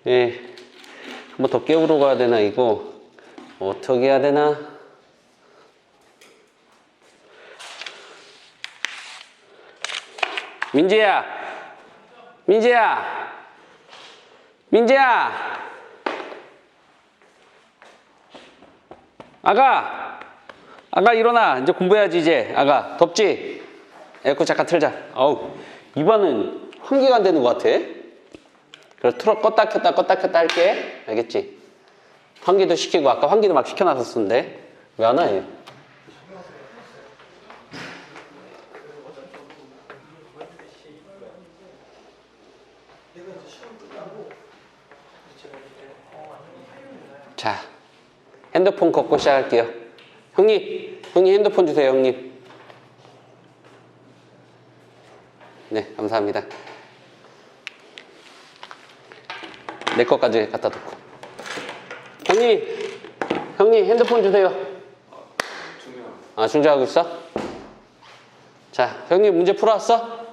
예, 한번 더 깨우러 가야 되나 이거 어떻게 해야 되나? 민재야, 민재야, 민재야, 아가 일어나. 이제 공부해야지 이제. 아가 덥지? 에어컨 잠깐 틀자. 아우 이번은 환기가 안 되는 것 같아. 그래서 틀어 껐다 켰다 할게. 알겠지? 환기도 시키고 아까 환기도 막 시켜놨었는데 왜 안 와 얘? 자, 핸드폰 걷고 시작할게요. 형님 핸드폰 주세요, 형님. 네, 감사합니다. 내 것까지 갖다 놓고. 형님 핸드폰 주세요. 충전하고 있어? 자, 형님 문제 풀어왔어?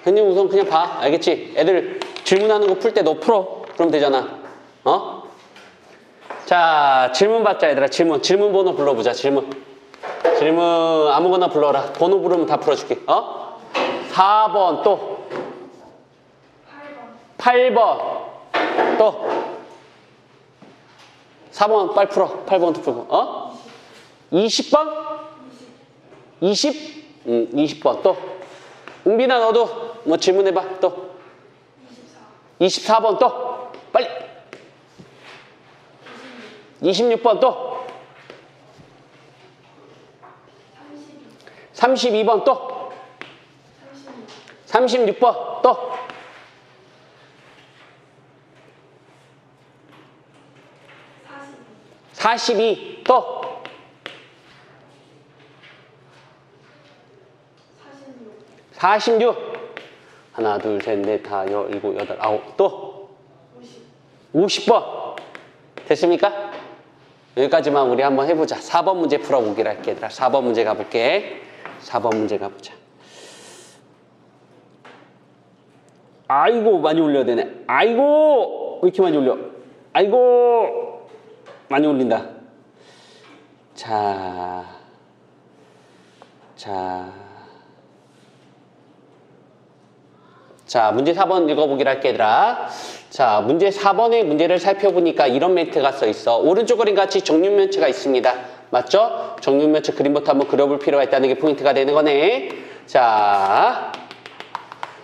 형님 우선 그냥 봐. 알겠지? 애들 질문하는 거 풀 때 너 풀어. 그럼 되잖아. 자, 질문 받자 얘들아. 질문 번호 불러보자. 질문 아무거나 불러라. 번호 부르면 다 풀어줄게. 4번 또 8번 또 4번 빨리 풀어. 8번도 풀고 20번? 20? 20번 또 웅빈아 너도 뭐 질문해봐. 또 24번 또 빨리 26번 또 32번 또 36번 또 42 또 46 하나 둘 셋 넷 다 일곱 여덟 아홉 또 50번 됐습니까? 여기까지만 우리 한번 해보자. 4번 문제 풀어보기로 할게 얘들아. 4번 문제 가볼게. 4번 문제 가보자. 아이고 많이 올려야 되네. 아이고 왜 이렇게 많이 올려? 아이고 많이 올린다. 자 문제 4번 읽어보기로 할게 얘들아. 자, 문제 4번의 문제를 살펴보니까 이런 멘트가 써 있어. 오른쪽 그림 같이 정육면체가 있습니다. 맞죠? 정육면체 그림부터 한번 그려볼 필요가 있다는 게 포인트가 되는 거네. 자,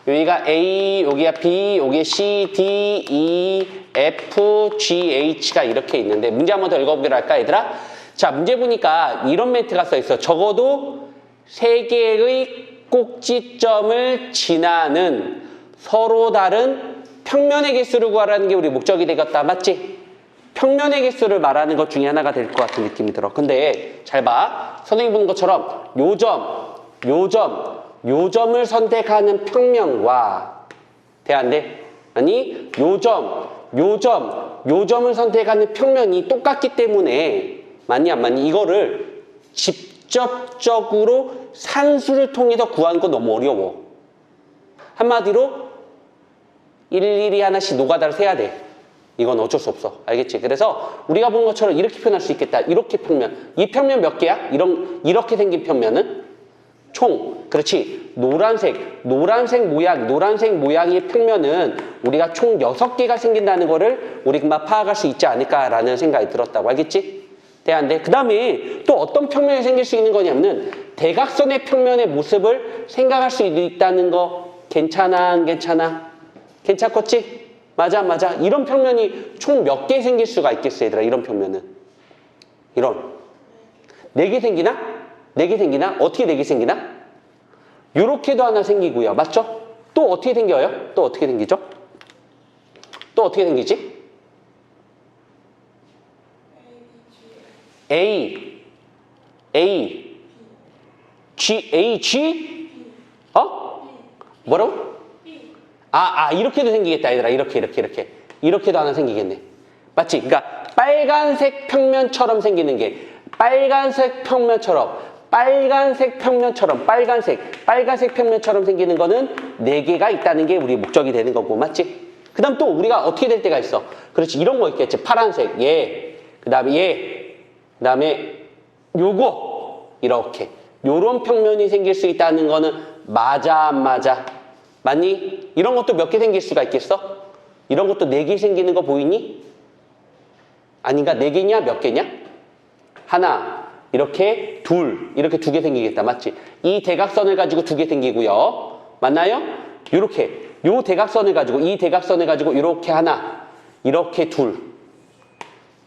여기가 A, 여기가 B, 여기가 C, D, E, F, G, H가 이렇게 있는데 문제 한번 더 읽어보기로 할까 얘들아? 자, 문제 보니까 이런 멘트가 써 있어. 적어도 3개의 꼭지점을 지나는 서로 다른 평면의 개수를 구하라는 게 우리 목적이 되겠다. 맞지? 평면의 개수를 말하는 것 중에 하나가 될 것 같은 느낌이 들어. 근데 잘 봐. 선생님 보는 것처럼 요점을 선택하는 평면과 대안돼? 아니 요점을 선택하는 평면이 똑같기 때문에 맞니 안 맞니? 이거를 직접적으로 산수를 통해서 구하는 건 너무 어려워. 한마디로 일일이 하나씩 노가다를 세야 돼. 이건 어쩔 수 없어. 알겠지? 그래서 우리가 본 것처럼 이렇게 표현할 수 있겠다. 이렇게 평면. 이 평면 몇 개야? 이렇게 생긴 평면은 총. 그렇지. 노란색 모양의 평면은 우리가 총 6개가 생긴다는 거를 우리 금방 파악할 수 있지 않을까라는 생각이 들었다고. 알겠지? 대안돼. 그 다음에 또 어떤 평면이 생길 수 있는 거냐면은 대각선의 평면의 모습을 생각할 수 있다는 거. 괜찮아? 안 괜찮아? 괜찮겠지? 맞아. 이런 평면이 총 몇 개 생길 수가 있겠어 얘들아. 이런 평면은 이런 4개 생기나? 어떻게 4개 생기나? 요렇게도 하나 생기고요. 맞죠? 또 어떻게 생겨요? 또 어떻게 생기죠? 또 어떻게 생기지? A G 뭐라고? 이렇게도 생기겠다 얘들아. 이렇게도 하나 생기겠네. 맞지? 그러니까 빨간색 평면처럼 생기는 게 빨간색 평면처럼 생기는 거는 4개가 있다는 게 우리 목적이 되는 거고. 맞지? 그 다음 또 우리가 어떻게 될 때가 있어? 그렇지, 이런 거 있겠지. 파란색, 얘, 그 다음에 얘, 그 다음에 요거, 이렇게. 요런 평면이 생길 수 있다는 거는 맞아, 안 맞아? 맞니? 이런 것도 몇 개 생길 수가 있겠어? 이런 것도 4개 생기는 거 보이니? 아닌가? 4개냐? 몇 개냐? 하나, 이렇게, 둘, 이렇게 2개 생기겠다. 맞지? 이 대각선을 가지고 2개 생기고요. 맞나요? 요렇게. 요 대각선을 가지고, 이 대각선을 가지고 이렇게 하나, 이렇게 둘.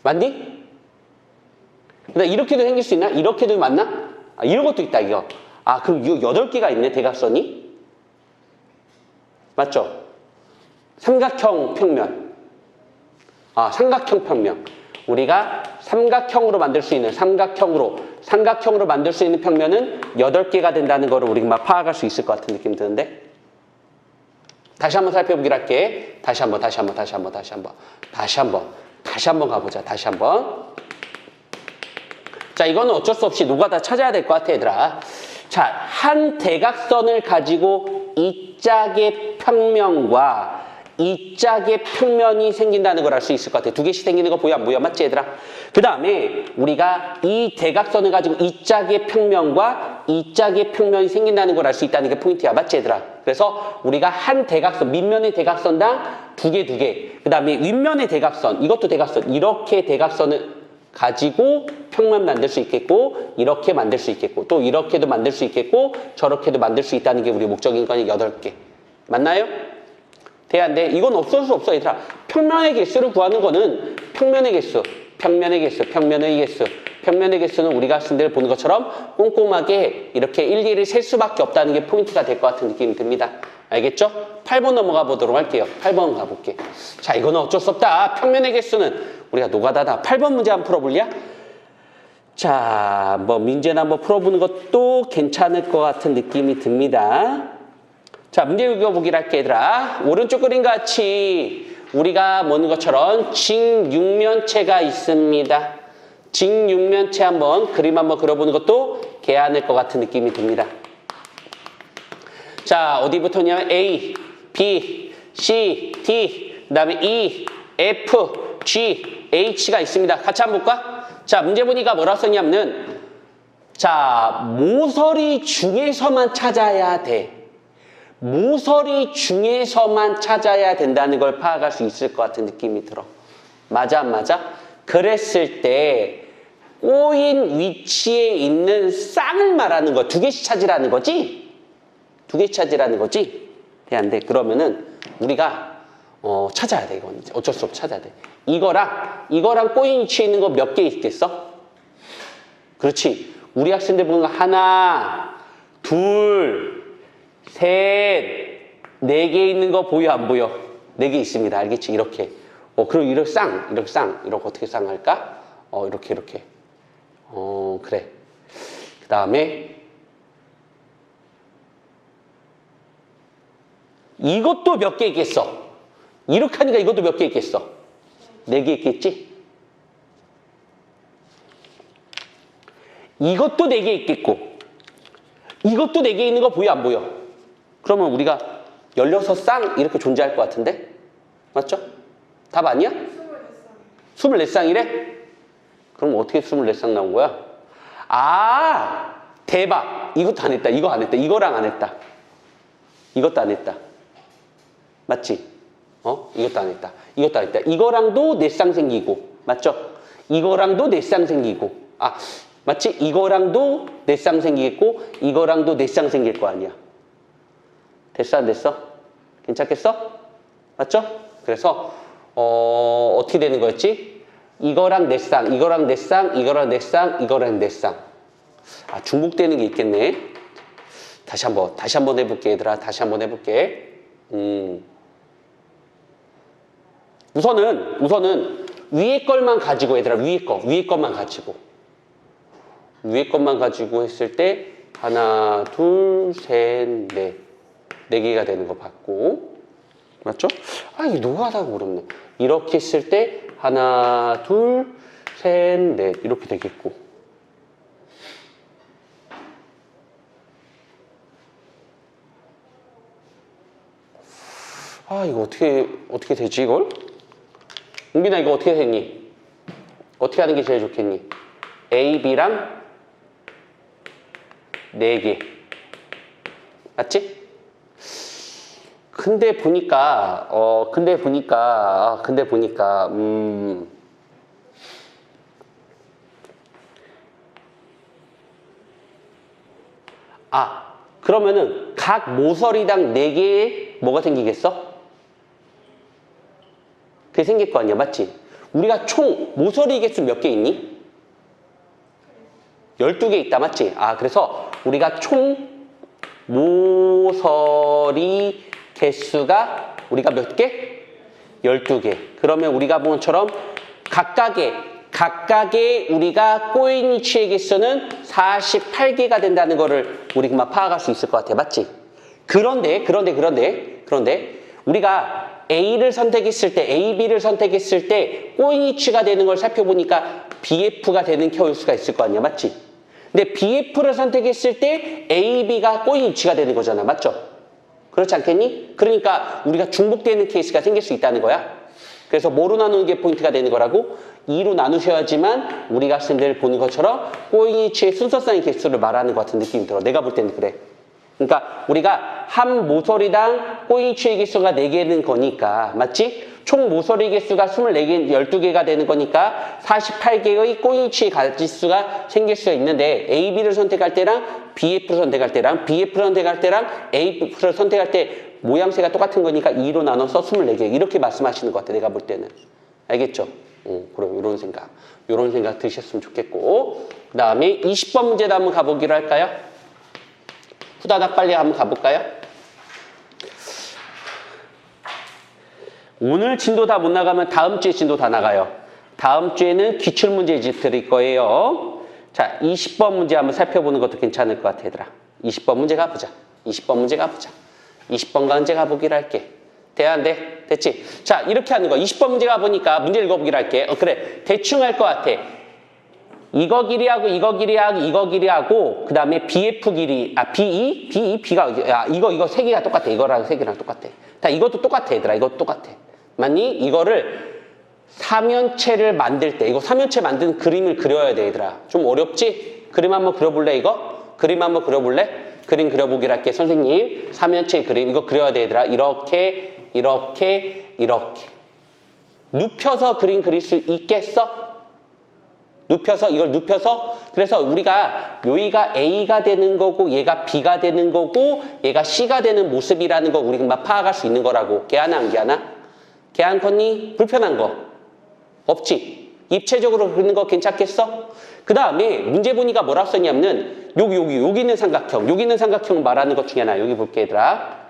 맞니? 그다음 이렇게도 생길 수 있나? 이렇게도 맞나? 아, 이런 것도 있다, 이거. 아, 그럼 이거 8개가 있네, 대각선이. 맞죠? 삼각형 평면. 아, 삼각형 평면. 우리가 삼각형으로 만들 수 있는, 삼각형으로 만들 수 있는 평면은 8개가 된다는 거를 우리가 막 파악할 수 있을 것 같은 느낌이 드는데. 다시 한번 살펴보기로 할게. 다시 한번 가보자. 다시 한번. 자, 이거는 어쩔 수 없이 노가다 찾아야 될 것 같아, 얘들아. 자, 한 대각선을 가지고 이 짝의 평면과 이 짝의 평면이 생긴다는 걸 알 수 있을 것 같아. 2개씩 생기는 거 보여, 안 보여? 맞지, 얘들아? 그 다음에 우리가 이 대각선을 가지고 이 짝의 평면과 이 짝의 평면이 생긴다는 걸 알 수 있다는 게 포인트야. 맞지, 얘들아? 그래서 우리가 한 대각선, 밑면의 대각선당 2개. 그 다음에 윗면의 대각선, 이것도 대각선. 이렇게 대각선을 가지고 평면 만들 수 있겠고, 이렇게 만들 수 있겠고, 또 이렇게도 만들 수 있겠고, 저렇게도 만들 수 있다는 게 우리 목적인 거니까 8개. 맞나요? 돼, 안 돼? 이건 없을 수 없어, 얘들아. 평면의 개수를 구하는 거는 평면의 개수는 우리가 학생들 보는 것처럼 꼼꼼하게 이렇게 일일이 셀 수밖에 없다는 게 포인트가 될 것 같은 느낌이 듭니다. 알겠죠? 8번 넘어가 보도록 할게요. 8번 가볼게. 자, 이거는 어쩔 수 없다. 평면의 개수는 우리가 노가다다. 8번 문제 한번 풀어볼래? 자, 뭐 민재나 한번 풀어보는 것도 괜찮을 것 같은 느낌이 듭니다. 자, 문제 읽어보기로 할게, 얘들아. 오른쪽 그림 같이 우리가 보는 것처럼 직육면체가 있습니다. 직육면체 한번 그림 한번 그려보는 것도 괜찮을 것 같은 느낌이 듭니다. 자, 어디부터냐면 A, B, C, D, 그 다음에 E, F, G, H가 있습니다. 같이 한번 볼까? 자, 문제 보니까 뭐라 썼냐면, 자, 모서리 중에서만 찾아야 돼. 모서리 중에서만 찾아야 된다는 걸 파악할 수 있을 것 같은 느낌이 들어. 맞아, 안 맞아? 그랬을 때 꼬인 위치에 있는 쌍을 말하는 거 2개씩 찾으라는 거지? 2개씩 찾으라는 거지? 돼, 안 돼? 그러면은 우리가 찾아야 돼. 이건 어쩔 수 없이 찾아야 돼. 이거랑 꼬인 위치에 있는 거 몇 개 있겠어? 그렇지. 우리 학생들 보는 거 하나, 둘, 셋, 4개 있는 거 보여, 안 보여? 4개 있습니다. 알겠지? 이렇게. 그럼 이렇게 어떻게 쌍할까? 이렇게. 그래. 그 다음에, 이것도 몇 개 있겠어? 이렇게 하니까 이것도 몇 개 있겠어? 4개 있겠지? 이것도 4개 있겠고, 이것도 4개 있는 거 보여, 안 보여? 그러면 우리가 16쌍 이렇게 존재할 것 같은데? 맞죠? 답 아니야? 24쌍이래? 그럼 어떻게 24쌍 나온 거야? 아, 대박. 이것도 안 했다. 이거 안 했다. 이거랑 안 했다. 이것도 안 했다. 맞지? 이것도 안 했다. 이것도 안 했다. 이거랑도 4쌍 생기고. 맞죠? 이거랑도 4쌍 생기고. 아, 맞지? 이거랑도 4쌍 생기겠고, 이거랑도 4쌍 생길 거 아니야. 됐어, 안 됐어? 괜찮겠어? 맞죠? 그래서 어떻게 되는 거였지? 이거랑 4쌍, 이거랑 4쌍, 이거랑 4쌍, 이거랑 4쌍. 아, 중복되는 게 있겠네. 다시 한번 해볼게, 얘들아. 다시 한번 해볼게. 우선은 위에 걸만 가지고, 얘들아. 위에 것만 가지고. 위에 것만 가지고 했을 때 하나, 둘, 셋, 넷. 4개가 되는 거 봤고. 맞죠? 아, 이게 노가다가 어렵네. 이렇게 했을 때 하나, 둘, 셋, 넷 이렇게 되겠고. 아, 이거 어떻게 되지, 이걸? 웅빈아, 이거 어떻게 생니? 어떻게 하는 게 제일 좋겠니? A, B랑 4개. 맞지? 근데 보니까, 그러면은 각 모서리당 4개에 뭐가 생기겠어? 그게 생길 거 아니야, 맞지? 우리가 총 모서리 개수 몇 개 있니? 12개 있다, 맞지? 그래서 우리가 총 모서리 개수가 우리가 몇 개? 12개. 그러면 우리가 본 것처럼 각각의 우리가 꼬인 위치의 개수는 48개가 된다는 거를 우리 그만 파악할 수 있을 것 같아. 맞지? 그런데 우리가 A를 선택했을 때, A, B를 선택했을 때 꼬인 위치가 되는 걸 살펴보니까 BF가 되는 케어일 수가 있을 거 아니야. 맞지? 근데 BF를 선택했을 때 A, B가 꼬인 위치가 되는 거잖아. 맞죠? 그렇지 않겠니? 그러니까 우리가 중복되는 케이스가 생길 수 있다는 거야. 그래서 뭐로 나누는 게 포인트가 되는 거라고? 2로 나누셔야지만 우리가 학생들 보는 것처럼 꼬인 위치의 순서상의 개수를 말하는 것 같은 느낌이 들어. 내가 볼 때는 그래. 그러니까 우리가 한 모서리당 꼬인 위치의 개수가 4개는 거니까, 맞지? 총 모서리 개수가 24개, 12개가 되는 거니까 48개의 꼬인 위치의 가지수가 생길 수가 있는데 A, B를 선택할 때랑 BF를 선택할 때랑 BF를 선택할 때랑 A를 선택할 때 모양새가 똑같은 거니까 2로 나눠서 24개 이렇게 말씀하시는 것 같아. 내가 볼 때는. 알겠죠? 그럼 이런 생각 드셨으면 좋겠고, 그 다음에 20번 문제도 한번 가보기로 할까요? 후다닥 빨리 한번 가볼까요? 오늘 진도 다 못 나가면 다음 주에 진도 다 나가요. 다음 주에는 기출문제 드릴 거예요. 자, 20번 문제 한번 살펴보는 것도 괜찮을 것 같아, 얘들아. 20번 문제 가보자. 20번 문제 가보기로 할게. 돼, 안 돼? 됐지? 자, 이렇게 하는 거. 20번 문제 가보니까 문제 읽어보기로 할게. 그래. 대충 할 것 같아. 이거 길이하고 그 다음에 BF 길이, B가, 이거 세 개가 똑같아. 이거랑 세 개랑 똑같아. 다 이것도 똑같아, 얘들아. 이것도 똑같아. 맞니? 이거를 삼연체를 만들 때, 이거 삼연체 만드는 그림을 그려야 돼, 얘들아. 좀 어렵지? 그림 한번 그려볼래, 이거? 그림 한번 그려볼래? 그림 그려보기로 할게. 선생님, 삼연체 그림, 이거 그려야 돼, 얘들아. 이렇게. 눕혀서 그림 그릴 수 있겠어? 이걸 눕혀서 그래서 우리가 여기가 A가 되는 거고 얘가 B가 되는 거고 얘가 C가 되는 모습이라는 거 우리가 막 파악할 수 있는 거라고. 개하나 안 개하나? 개하거니? 불편한 거 없지? 입체적으로 그리는 거 괜찮겠어? 그 다음에 문제 보니까 뭐라고 썼냐면 여기 있는 삼각형 말하는 것 중에 하나. 여기 볼게, 얘들아.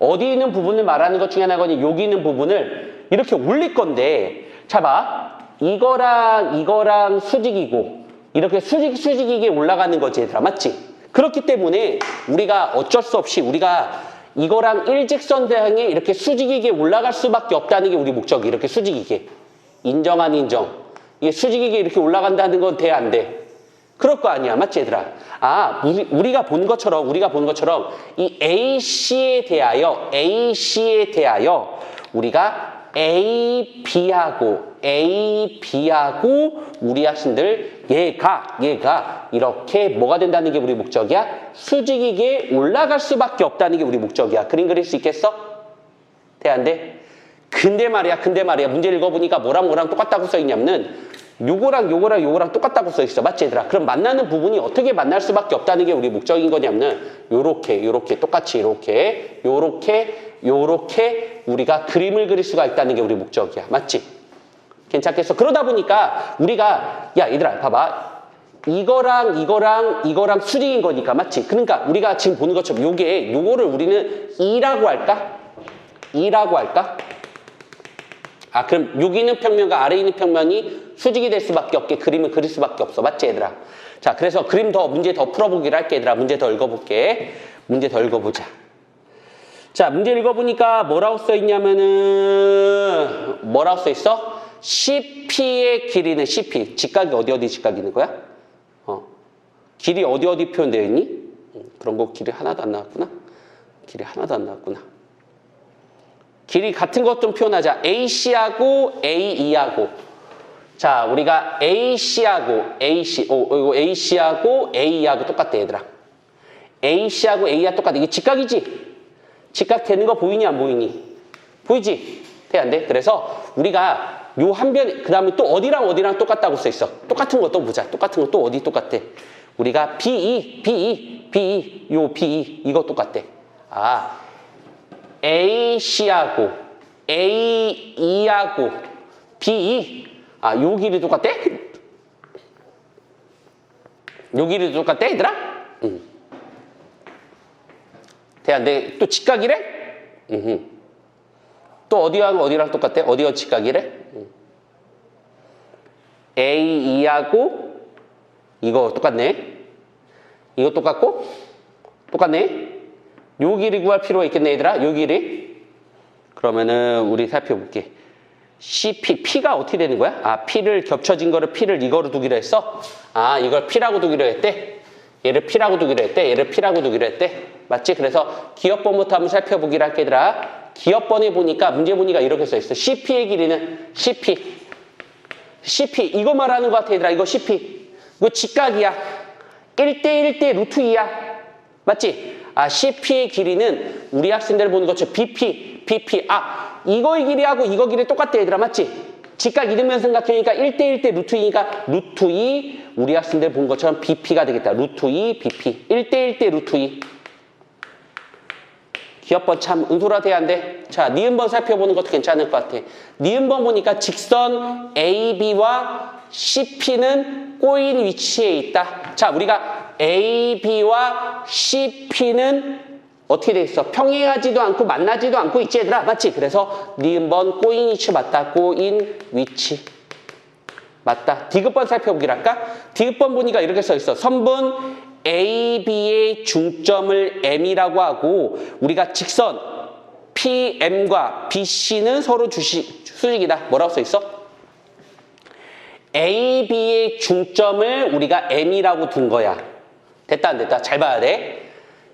어디 있는 부분을 말하는 것 중에 하나거니 여기 있는 부분을 이렇게 올릴 건데, 자 봐. 이거랑 수직이고 이렇게 수직이게 올라가는 거지, 얘들아. 맞지? 그렇기 때문에 우리가 어쩔 수 없이 우리가 이거랑 일직선상에 이렇게 수직이게 올라갈 수밖에 없다는 게 우리 목적이. 이렇게 수직이게. 인정 안 인정? 이게 수직이게 이렇게 올라간다는 건 돼, 안 돼? 그럴 거 아니야. 맞지, 얘들아? 우리가 본 것처럼 이 AC에 대하여 우리가 A, B하고 우리 학생들 얘가 이렇게 뭐가 된다는 게 우리 목적이야? 수직이게 올라갈 수밖에 없다는 게 우리 목적이야. 그림 그릴 수 있겠어? 돼, 안 돼? 근데 말이야. 문제 읽어보니까 뭐랑 똑같다고 써있냐면은 요거랑 똑같다고 써있어. 맞지, 얘들아? 그럼 만나는 부분이 어떻게 만날 수밖에 없다는 게 우리 목적인 거냐면은 요렇게 똑같이 요렇게 우리가 그림을 그릴 수가 있다는 게 우리 목적이야. 맞지? 괜찮겠어? 그러다 보니까 우리가, 야, 얘들아, 봐봐. 이거랑 수직인 거니까, 맞지? 그러니까 우리가 지금 보는 것처럼 요거를 우리는 E라고 할까? 그럼 여기 있는 평면과 아래 있는 평면이 수직이 될 수밖에 없게 그림을 그릴 수밖에 없어. 맞지, 얘들아? 자, 그래서 문제 더 풀어보기로 할게, 얘들아. 문제 더 읽어볼게. 문제 더 읽어보자. 자, 문제 읽어보니까 뭐라고 써있냐면은, 뭐라고 써있어? CP의 길이는 CP. 직각이 어디 직각이 있는 거야? 길이 어디 표현되어 있니? 그런 거 길이 하나도 안 나왔구나. 길이 같은 것 좀 표현하자. AC하고 AE하고. 자, 우리가 AC하고 이거 AC하고 AE하고 똑같다, 얘들아. AC하고 AE하고 똑같다. 이게 직각이지? 직각 되는 거 보이니, 안 보이니? 보이지? 돼, 안 돼? 그래서 우리가 요 한 변, 그 다음에 또 어디랑 똑같다고 써 있어. 똑같은 거 또 보자. 똑같은 거 또 어디 똑같대? 우리가 BE, 요 BE, 이거 똑같대. 아, AC하고 AE하고 BE. 아, 요 길이 똑같대? 요 길이도 똑같대, 얘들아? 돼, 안 돼? 또 직각이래? 또 어디랑 똑같대? 어디가 직각이래? AE하고 이거 똑같네. 이거 똑같고 똑같네. 요 길이 구할 필요가 있겠네, 얘들아. 요 길이. 그러면은 우리 살펴볼게. CP, P가 어떻게 되는 거야? 아, P를 겹쳐진 거를 P를 이거로 두기로 했어? 아, 이걸 P라고 두기로 했대? 얘를 P라고 두기로 했대? 얘를 P라고 두기로 했대? 맞지? 그래서 기업번부터 한번 살펴보기로 할게, 얘들아. 기업번에 보니까, 문제 보니까 이렇게 써있어. CP의 길이는 CP. 이거 말하는 것 같아, 얘들아. 이거 CP. 이거 직각이야. 1대1대 루트 2야. 맞지? 아, CP의 길이는 우리 학생들 보는 것처럼 BP. 아, 이거의 길이하고 이거 길이 똑같대, 얘들아. 맞지? 직각 이등변 삼각형이니까 1대1대 루트 2니까 루트 2, 우리 학생들 본 것처럼 BP가 되겠다. 루트 2, BP. 1대1대 루트 2. 기업번 참 은솔화돼야 안 돼? 자, 니은번 살펴보는 것도 괜찮을 것 같아. 니은번 보니까 직선 AB와 CP는 꼬인 위치에 있다. 자, 우리가 AB와 CP는 어떻게 돼 있어? 평행하지도 않고 만나지도 않고 있지, 얘들아. 맞지? 그래서 니은번 꼬인 위치 맞다. 꼬인 위치. 맞다. 디귿번 살펴보기로 할까? 디귿번 보니까 이렇게 써 있어. 선분 AB의 중점을 M이라고 하고 우리가 직선 PM과 BC는 서로 수직이다. 뭐라고 써 있어? AB의 중점을 우리가 M이라고 둔 거야. 됐다, 안 됐다? 잘 봐야 돼.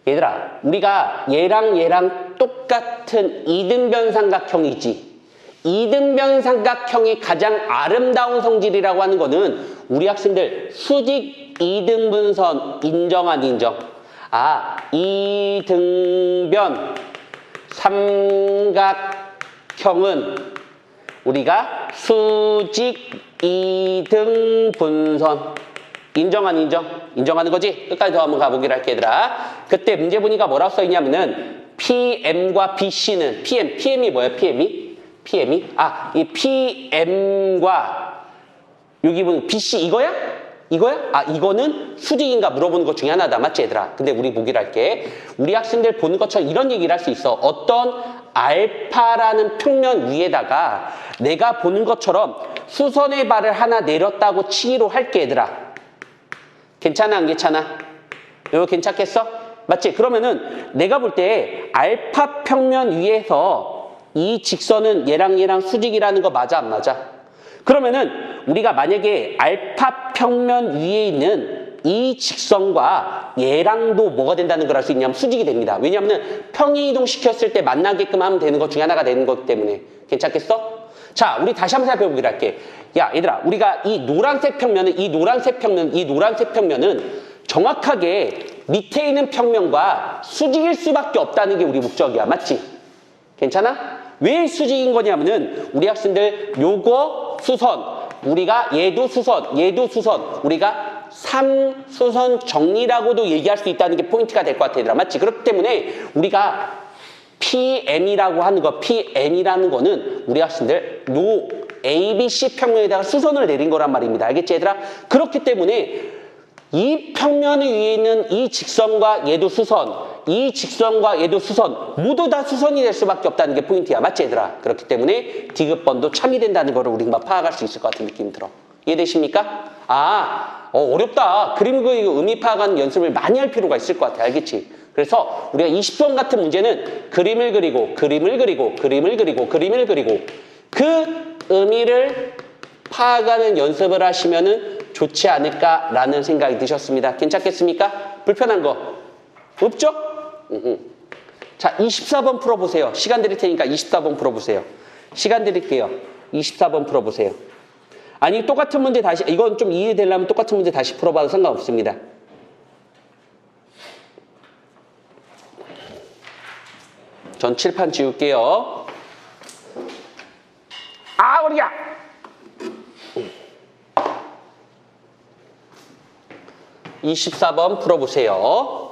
얘들아, 우리가 얘랑 똑같은 이등변 삼각형이지. 이등변 삼각형의 가장 아름다운 성질이라고 하는 거는 우리 학생들 수직 이등분선 인정, 안 인정? 아, 이등변 삼각형은 우리가 수직 이등분선 인정, 안 인정? 인정하는 거지? 끝까지 더 한번 가보기로 할게, 얘들아. 그때 문제 보니까 뭐라고 써있냐면은 PM과 BC는 PM이 뭐야, PM이? 아, 이 PM과 여기 보는 BC 이거야? 아, 이거는 수직인가 물어보는 것 중에 하나다. 맞지, 얘들아? 근데 우리 보기로 할게. 우리 학생들 보는 것처럼 이런 얘기를 할 수 있어. 어떤 알파라는 평면 위에다가 내가 보는 것처럼 수선의 발을 하나 내렸다고 치기로 할게, 얘들아. 괜찮아, 안 괜찮아? 이거 괜찮겠어? 맞지? 그러면은 내가 볼 때 알파 평면 위에서 이 직선은 얘랑 수직이라는 거 맞아, 안 맞아? 그러면은 우리가 만약에 알파 평면 위에 있는 이 직선과 얘랑도 뭐가 된다는 걸 알 수 있냐면 수직이 됩니다. 왜냐하면 평행이동 시켰을 때 만나게끔 하면 되는 것 중에 하나가 되는 거기 때문에. 괜찮겠어? 자, 우리 다시 한번 살펴보기로 할게. 야, 얘들아, 우리가 이 노란색 평면은 정확하게 밑에 있는 평면과 수직일 수밖에 없다는 게 우리 목적이야. 맞지? 괜찮아? 왜 수직인 거냐면은 우리 학생들 요거 수선, 우리가 얘도 수선, 우리가 3수선 정리라고도 얘기할 수 있다는 게 포인트가 될 것 같아, 얘들아. 맞지? 그렇기 때문에 우리가 PM이라고 하는 거, PM이라는 거는 우리 학생들 요 ABC 평면에다가 수선을 내린 거란 말입니다. 알겠지, 얘들아? 그렇기 때문에 이 평면 위에 있는 이 직선과 얘도 수선, 이 직선과 얘도 수선, 모두 다 수선이 될 수밖에 없다는 게 포인트야. 맞지, 얘들아? 그렇기 때문에 디귿번도 참이 된다는 거를 우리가 파악할 수 있을 것 같은 느낌이 들어. 이해되십니까? 아, 어렵다. 그림 그리고 의미 파악하는 연습을 많이 할 필요가 있을 것 같아. 알겠지? 그래서 우리가 20번 같은 문제는 그림을 그리고 그 의미를 파악하는 연습을 하시면은 좋지 않을까라는 생각이 드셨습니다. 괜찮겠습니까? 불편한 거 없죠? 자, 24번 풀어보세요. 시간 드릴 테니까 24번 풀어보세요. 시간 드릴게요. 24번 풀어보세요. 아니, 똑같은 문제 다시, 이건 좀 이해되려면 똑같은 문제 다시 풀어봐도 상관없습니다. 전 칠판 지울게요. 아, 우리야! 24번 풀어보세요.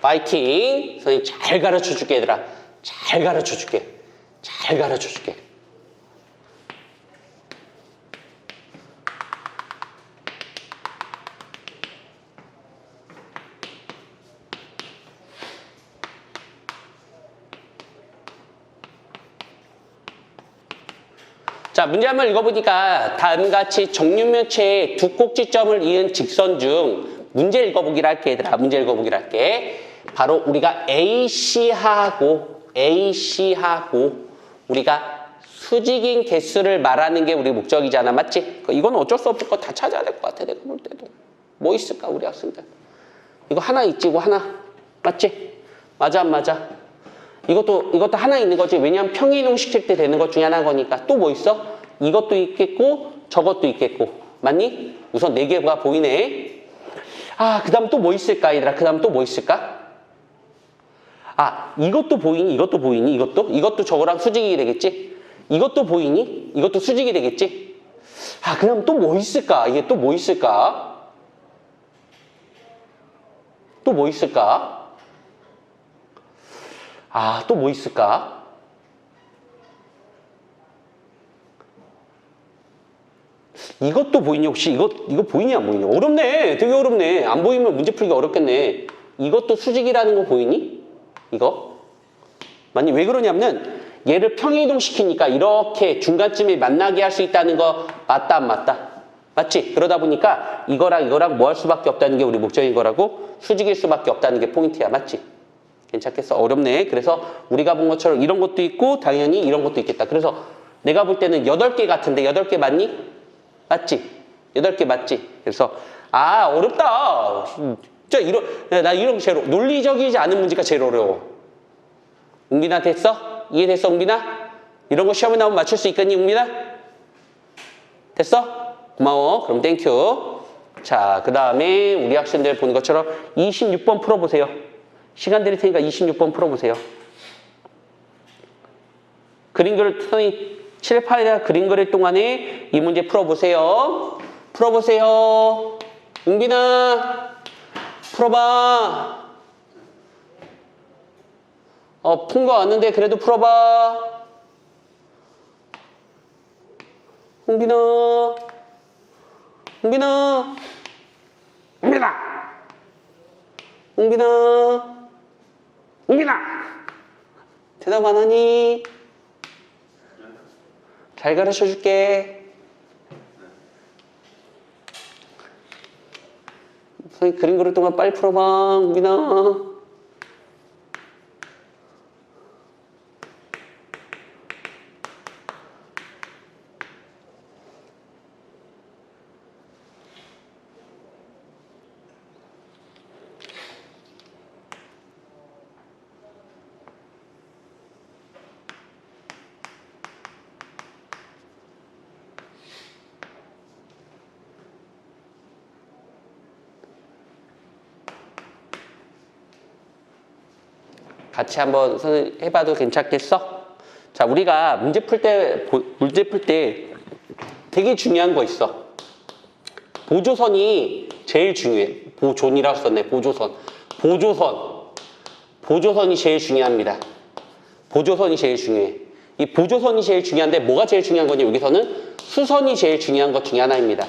파이팅! 선생님 잘 가르쳐 줄게, 얘들아. 잘 가르쳐 줄게. 잘 가르쳐 줄게. 자, 문제 한번 읽어보니까 다음같이 정육면체의 두 꼭지점을 이은 직선 중 문제 읽어보기를 할게, 얘들아. 문제 읽어보기를 할게. 바로 우리가 AC하고 우리가 수직인 개수를 말하는 게 우리 목적이잖아. 맞지? 이건 어쩔 수 없을 거 다 찾아야 될 것 같아. 내가 볼 때도. 뭐 있을까, 우리 학생들? 이거 하나 있지, 이거 하나. 맞지? 맞아, 안 맞아? 이것도 하나 있는 거지. 왜냐면 평이동 시킬 때 되는 것 중에 하나인 거니까. 또 뭐 있어? 이것도 있겠고, 저것도 있겠고. 맞니? 우선 4개가 보이네. 아, 그 다음 또 뭐 있을까, 얘들아? 그 다음 또 뭐 있을까? 아, 이것도 보이니? 이것도 보이니? 이것도 저거랑 수직이 되겠지? 이것도 보이니? 이것도 수직이 되겠지? 아, 그럼 또 뭐 있을까? 이게 또 뭐 있을까? 또 뭐 있을까? 아, 또 뭐 있을까? 이것도 보이니? 혹시 이거 보이니? 안 보이니? 어렵네. 되게 어렵네. 안 보이면 문제 풀기가 어렵겠네. 이것도 수직이라는 거 보이니? 이거? 맞니? 왜 그러냐면 얘를 평이동 시키니까 이렇게 중간쯤에 만나게 할 수 있다는 거 맞다, 안 맞다? 맞지? 그러다 보니까 이거랑 뭐 할 수밖에 없다는 게 우리 목적인 거라고, 수직일 수밖에 없다는 게 포인트야. 맞지? 괜찮겠어? 어렵네. 그래서 우리가 본 것처럼 이런 것도 있고 당연히 이런 것도 있겠다. 그래서 내가 볼 때는 8개 같은데 8개 맞니? 맞지? 8개 맞지? 그래서 아, 어렵다. 진짜 나 이런 게 제일 논리적이지 않은 문제가 제일 어려워. 웅빈아, 됐어? 이해됐어, 웅빈아? 이런 거 시험에 나오면 맞출 수 있겠니, 웅빈아? 됐어? 고마워. 그럼 땡큐. 자, 그 다음에 우리 학생들 보는 것처럼 26번 풀어보세요. 시간 드릴 테니까 26번 풀어보세요. 선생님 칠판에다가 그림 그릴 동안에 이 문제 풀어보세요. 풀어보세요. 웅빈아, 풀어봐. 푼 거 왔는데 그래도 풀어봐. 웅빈아, 웅빈아, 웅빈아, 웅빈아, 웅빈아. 대답 안 하니? 잘 가르쳐 줄게. 선생님 그림 그릴 동안 빨리 풀어봐, 웅빈아. 같이 한번 해봐도 괜찮겠어? 자, 우리가 문제 풀 때 되게 중요한 거 있어. 보조선이 제일 중요해. 보존이라고 썼네. 보조선. 보조선이 제일 중요합니다. 보조선이 제일 중요해. 이 보조선이 제일 중요한데 뭐가 제일 중요한 거냐? 여기서는 수선이 제일 중요한 것 중에 하나입니다.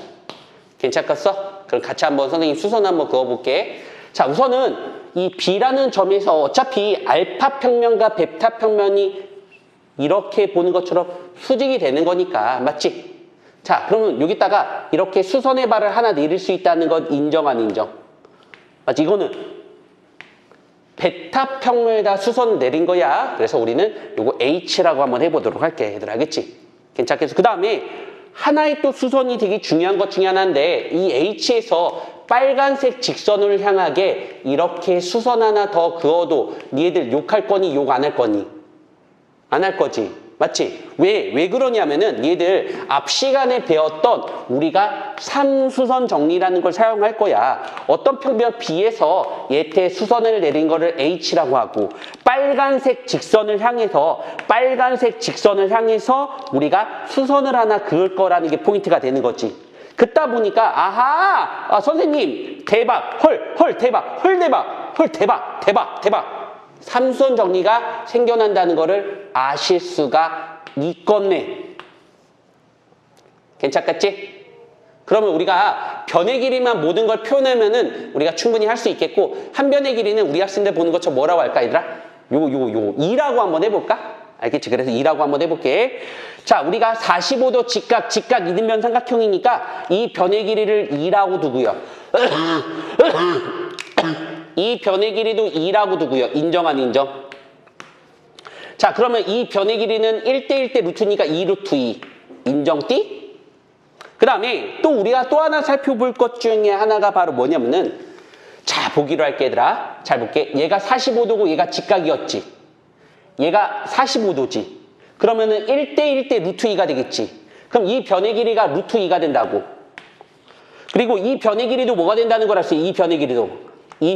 괜찮겠어? 그럼 같이 한번 선생님 수선 한번 그어볼게. 자, 우선은 이 B라는 점에서 어차피 알파 평면과 베타 평면이 이렇게 보는 것처럼 수직이 되는 거니까. 맞지? 자, 그러면 여기다가 이렇게 수선의 발을 하나 내릴 수 있다는 건 인정, 안 인정? 맞지? 이거는 베타 평면에다 수선을 내린 거야. 그래서 우리는 요거 H라고 한번 해보도록 할게. 얘들 알겠지? 괜찮겠어? 그 다음에 하나의 또 수선이 되게 중요한 것 중에 하나인데 이 H에서 빨간색 직선을 향하게 이렇게 수선 하나 더 그어도 니네들 욕할 거니 욕 안 할 거니? 안 할 거지. 맞지? 왜 그러냐면은 얘들 앞 시간에 배웠던 우리가 3수선 정리라는 걸 사용할 거야. 어떤 평면 B에서 예태 수선을 내린 거를 H라고 하고 빨간색 직선을 향해서 우리가 수선을 하나 그을 거라는 게 포인트가 되는 거지. 그따 보니까 아하! 선생님 대박! 헐 대박! 삼수선 정리가 생겨난다는 거를 아실 수가 있겠네. 괜찮겠지? 그러면 우리가 변의 길이만 모든 걸 표현하면은 우리가 충분히 할 수 있겠고 한 변의 길이는 우리 학생들 보는 것처럼 뭐라고 할까 얘들아? 요거 2라고 한번 해볼까? 알겠지? 그래서 2라고 한번 해볼게. 자, 우리가 45도 직각 이등변 삼각형이니까 이 변의 길이를 2라고 두고요. 이 변의 길이도 2라고 두고요. 인정 안 인정? 자, 그러면 이 변의 길이는 1대1 대 루트니까 2루트 2. 인정띠? 그 다음에 또 우리가 또 하나 살펴볼 것 중에 하나가 바로 뭐냐면은 자, 보기로 할게 얘들아. 잘 볼게. 얘가 45도고 얘가 직각이었지. 얘가 45도지. 그러면은 1대1 대 루트 2가 되겠지. 그럼 이 변의 길이가 루트 2가 된다고. 그리고 이 변의 길이도 뭐가 된다는 걸 알 수 있어. 이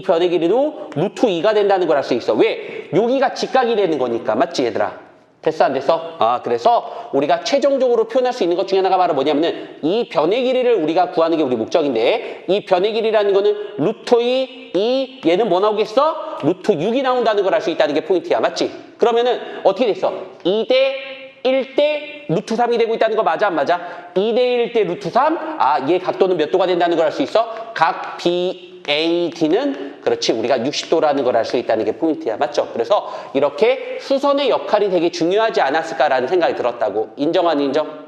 변의 길이도 루트 2가 된다는 걸 알 수 있어. 왜? 여기가 직각이 되는 거니까. 맞지 얘들아? 됐어 안 됐어? 그래서 우리가 최종적으로 표현할 수 있는 것 중에 하나가 바로 뭐냐면은 이 변의 길이를 우리가 구하는 게 우리 목적인데 이 변의 길이라는 거는 루트 2 얘는 뭐 나오겠어? 루트 6이 나온다는 걸 알 수 있다는 게 포인트야. 맞지? 그러면은 어떻게 됐어? 2대 1대 루트 3이 되고 있다는 거 맞아 안 맞아? 2대 1대 루트 3? 얘 각도는 몇 도가 된다는 걸 알 수 있어? 각 BAD는 그렇지 우리가 60도라는 걸 알 수 있다는 게 포인트야. 맞죠? 그래서 이렇게 수선의 역할이 되게 중요하지 않았을까라는 생각이 들었다고. 인정 안 인정?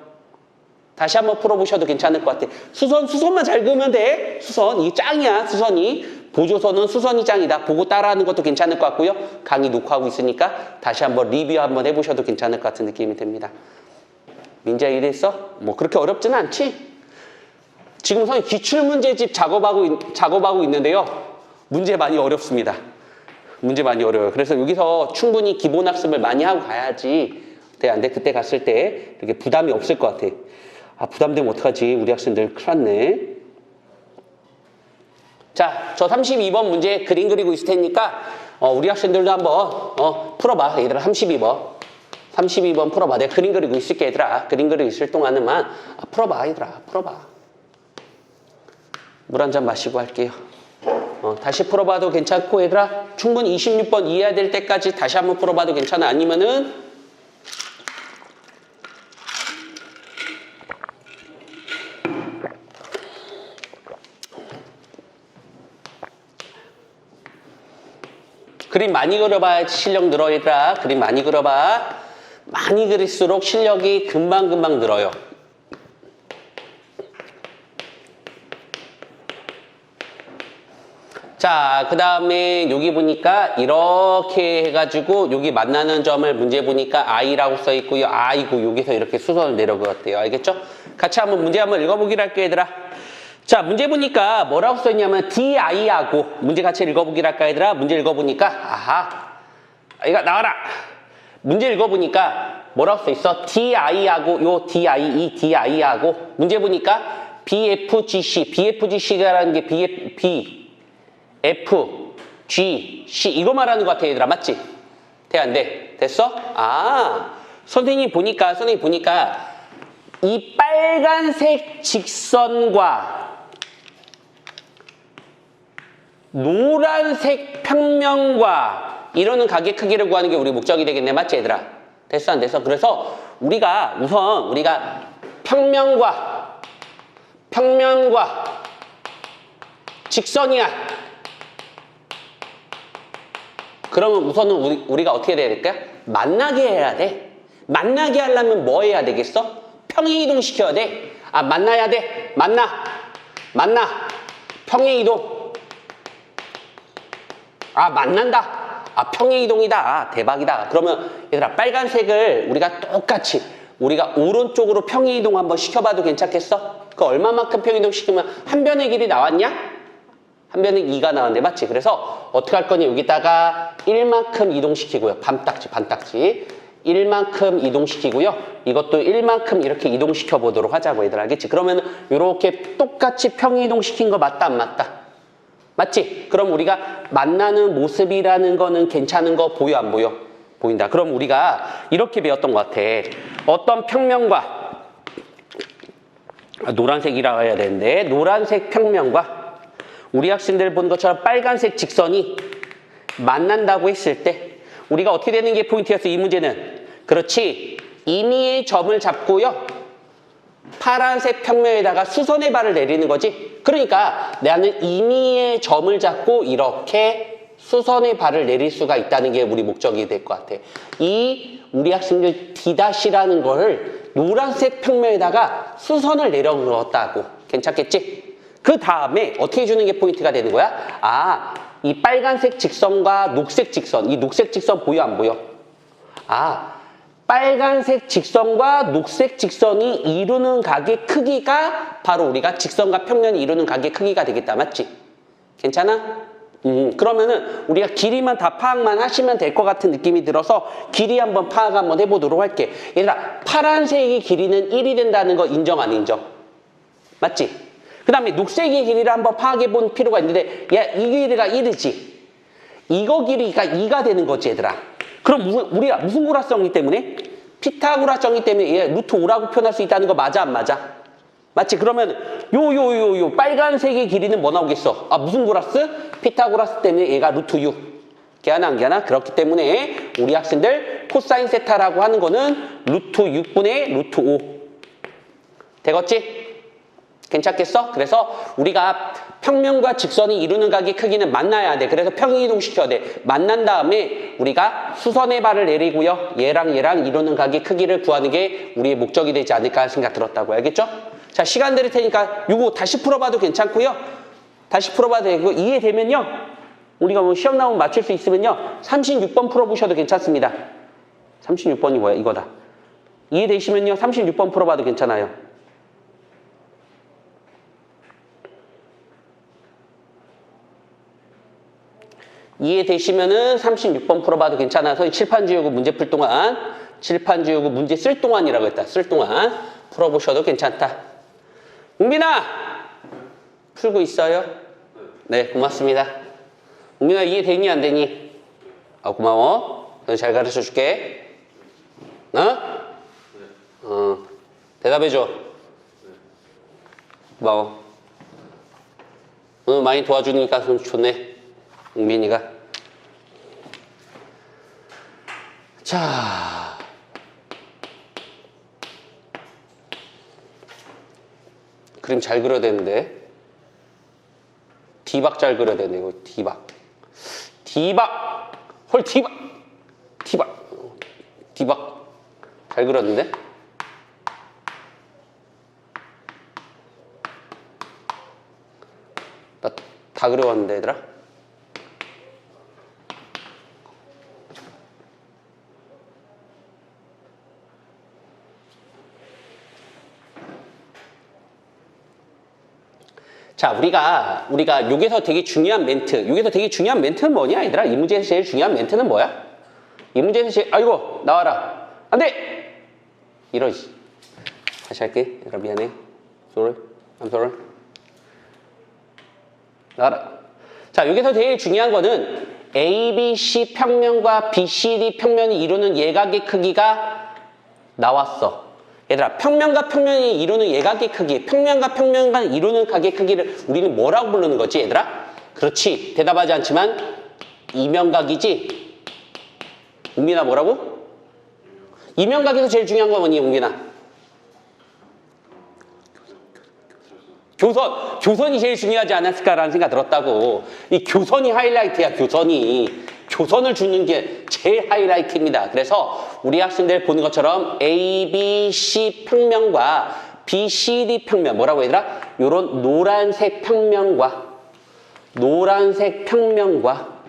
다시 한번 풀어보셔도 괜찮을 것 같아. 수선만 잘 그으면 돼. 수선 이게 짱이야. 수선이. 보조선은 수선이 짱이다. 보고 따라하는 것도 괜찮을 것 같고요. 강의 녹화하고 있으니까 다시 한번 리뷰 한번 해보셔도 괜찮을 것 같은 느낌이 듭니다. 민지야 이해됐어? 뭐 그렇게 어렵지는 않지? 지금 선생님 기출문제집 작업하고 있는데요. 문제 많이 어렵습니다. 문제 많이 어려워요. 그래서 여기서 충분히 기본 학습을 많이 하고 가야지 안 돼? 그때 갔을 때 이렇게 부담이 없을 것 같아. 부담되면 어떡하지? 우리 학생들 큰일 났네. 자, 저 32번 문제 그림 그리고 있을 테니까 우리 학생들도 한번 풀어봐. 얘들아 32번 풀어봐. 내가 그림 그리고 있을게 얘들아. 그림 그리고 있을 동안에만 풀어봐 얘들아. 풀어봐. 물 한 잔 마시고 할게요. 다시 풀어봐도 괜찮고 얘들아 충분히 26번 이해해야 될 때까지 다시 한번 풀어봐도 괜찮아. 아니면은 그림 많이 그려봐야 실력 늘어 얘들아. 그림 많이 그려봐. 많이 그릴수록 실력이 금방 늘어요. 자, 그 다음에 여기 보니까 이렇게 해가지고 여기 만나는 점을 문제 보니까 I라고 써 있고요. I고 여기서 이렇게 수선을 내려갔대요. 알겠죠? 같이 한번 문제 한번 읽어보기로 할게요, 얘들아. 자, 문제 보니까 뭐라고 써 있냐면 DI하고 문제 같이 읽어보기로 할까, 얘들아? 문제 읽어보니까 이거 나와라. 문제 읽어보니까 뭐라고 써 있어? DI하고 요 DI, 이 DI하고 문제 보니까 BFGC라는 게 F, G, C 이거 말하는 것 같아 얘들아. 맞지? 돼 안 돼? 됐어? 선생님 보니까 이 빨간색 직선과 노란색 평면과 이러는 가게 크기를 구하는 게 우리 목적이 되겠네. 맞지 얘들아? 됐어 안 됐어? 그래서 우리가 평면과 직선이야. 그러면 우선은 우리가 어떻게 해야 될까? 만나게 해야 돼. 만나게 하려면 뭐 해야 되겠어? 평행이동 시켜야 돼. 만나야 돼. 만나. 평행이동. 만난다. 아, 평행이동이다. 대박이다. 그러면 얘들아, 빨간색을 우리가 똑같이 우리가 오른쪽으로 평행이동 한번 시켜봐도 괜찮겠어? 그 얼마만큼 평행이동 시키면 한 변의 길이 나왔냐? 한 변의 2가 나왔는데, 맞지? 그래서 어떻게 할 거냐? 여기다가 1만큼 이동시키고요. 반딱지. 1만큼 이동시키고요. 이것도 1만큼 이렇게 이동시켜 보도록 하자고, 얘들. 알겠지? 그러면 이렇게 똑같이 평행이동 시킨 거 맞다, 안 맞다? 맞지? 그럼 우리가 만나는 모습이라는 거는 괜찮은 거 보여, 안 보여? 보인다. 그럼 우리가 이렇게 배웠던 것 같아. 어떤 평면과, 노란색이라고 해야 되는데, 노란색 평면과 우리 학생들 보는 것처럼 빨간색 직선이 만난다고 했을 때 우리가 어떻게 되는 게 포인트였어, 이 문제는? 그렇지. 임의의 점을 잡고요. 파란색 평면에다가 수선의 발을 내리는 거지. 그러니까 나는 임의의 점을 잡고 이렇게 수선의 발을 내릴 수가 있다는 게 우리 목적이 될 것 같아. 이 우리 학생들 D-라는 걸 노란색 평면에다가 수선을 내려 그었다고. 괜찮겠지? 그 다음에 어떻게 해주는 게 포인트가 되는 거야? 아, 이 빨간색 직선과 녹색 직선, 이 녹색 직선 보여, 안 보여? 아, 빨간색 직선과 녹색 직선이 이루는 각의 크기가 바로 우리가 직선과 평면이 이루는 각의 크기가 되겠다. 맞지? 괜찮아? 그러면은 우리가 길이만 다 파악만 하시면 될 것 같은 느낌이 들어서 길이 한번 파악 한번 해보도록 할게. 얘들아, 파란색의 길이는 1이 된다는 거 인정, 안 인정? 맞지? 그 다음에 녹색의 길이를 한번 파악해 볼 필요가 있는데, 야, 이 길이가 1이지. 이거 길이가 2가 되는 거지, 얘들아. 그럼 우리가 무슨 고라성이기 때문에? 피타고라성이기 때문에 얘 루트 5라고 표현할 수 있다는 거 맞아, 안 맞아? 맞지? 그러면 요 빨간색의 길이는 뭐 나오겠어? 아, 무슨 고라스? 피타고라스 때문에 얘가 루트 6. 걔하나 안 걔하나? 그렇기 때문에 우리 학생들 코사인 세타라고 하는 거는 루트 6분의 루트 5. 되겠지? 괜찮겠어? 그래서 우리가 평면과 직선이 이루는 각의 크기는 만나야 돼. 그래서 평행이동 시켜야 돼. 만난 다음에 우리가 수선의 발을 내리고요. 얘랑 이루는 각의 크기를 구하는 게 우리의 목적이 되지 않을까 하는 생각 들었다고. 알겠죠? 자, 시간 드릴 테니까 이거 다시 풀어봐도 괜찮고요. 다시 풀어봐도 되고, 이해되면요. 우리가 뭐 시험 나오면 맞출 수 있으면요. 36번 풀어보셔도 괜찮습니다. 36번이 뭐야? 이거다. 이해되시면요. 36번 풀어봐도 괜찮아요. 이해되시면은 36번 풀어봐도 괜찮아서 칠판 지우고 문제 풀 동안, 칠판 지우고 문제 쓸 동안이라고 했다. 쓸 동안 풀어보셔도 괜찮다. 웅빈아! 풀고 있어요? 네, 고맙습니다. 웅빈아, 이해되니 안 되니? 아, 고마워. 잘 가르쳐 줄게. 대답해줘. 고마워. 오늘 많이 도와주니까 좋네. 웅빈이가. 자, 그림 잘 그려야 되는데. D박 잘 그려야 되네. 이거 D박. 헐, D박 잘 그렸는데. 나 다 그려왔는데, 얘들아. 자, 우리가 여기서 되게 중요한 멘트는 뭐냐, 얘들아? 이 문제에서 제일 중요한 멘트는 뭐야? 이 문제에서 제일, 아이고, 나와라. 안 돼! 이러지. 다시 할게. 얘들아, 미안해. I'm sorry. 나와라. 자, 여기서 제일 중요한 거는 ABC 평면과 BCD 평면이 이루는 예각의 크기가 나왔어. 얘들아, 평면과 평면이 이루는 예각의 크기, 평면과 평면과 이루는 각의 크기를 우리는 뭐라고 부르는 거지, 얘들아? 그렇지. 대답하지 않지만 이면각이지. 웅빈아, 뭐라고? 이면각에서 제일 중요한 건 뭐니, 웅빈아? 교선이 제일 중요하지 않았을까라는 생각 들었다고. 이 교선이 하이라이트야, 교선을 주는 게 제일 하이라이트입니다. 그래서 우리 학생들 보는 것처럼 A, B, C 평면과 B, C, D 평면, 뭐라고 얘들아? 요런 노란색 평면과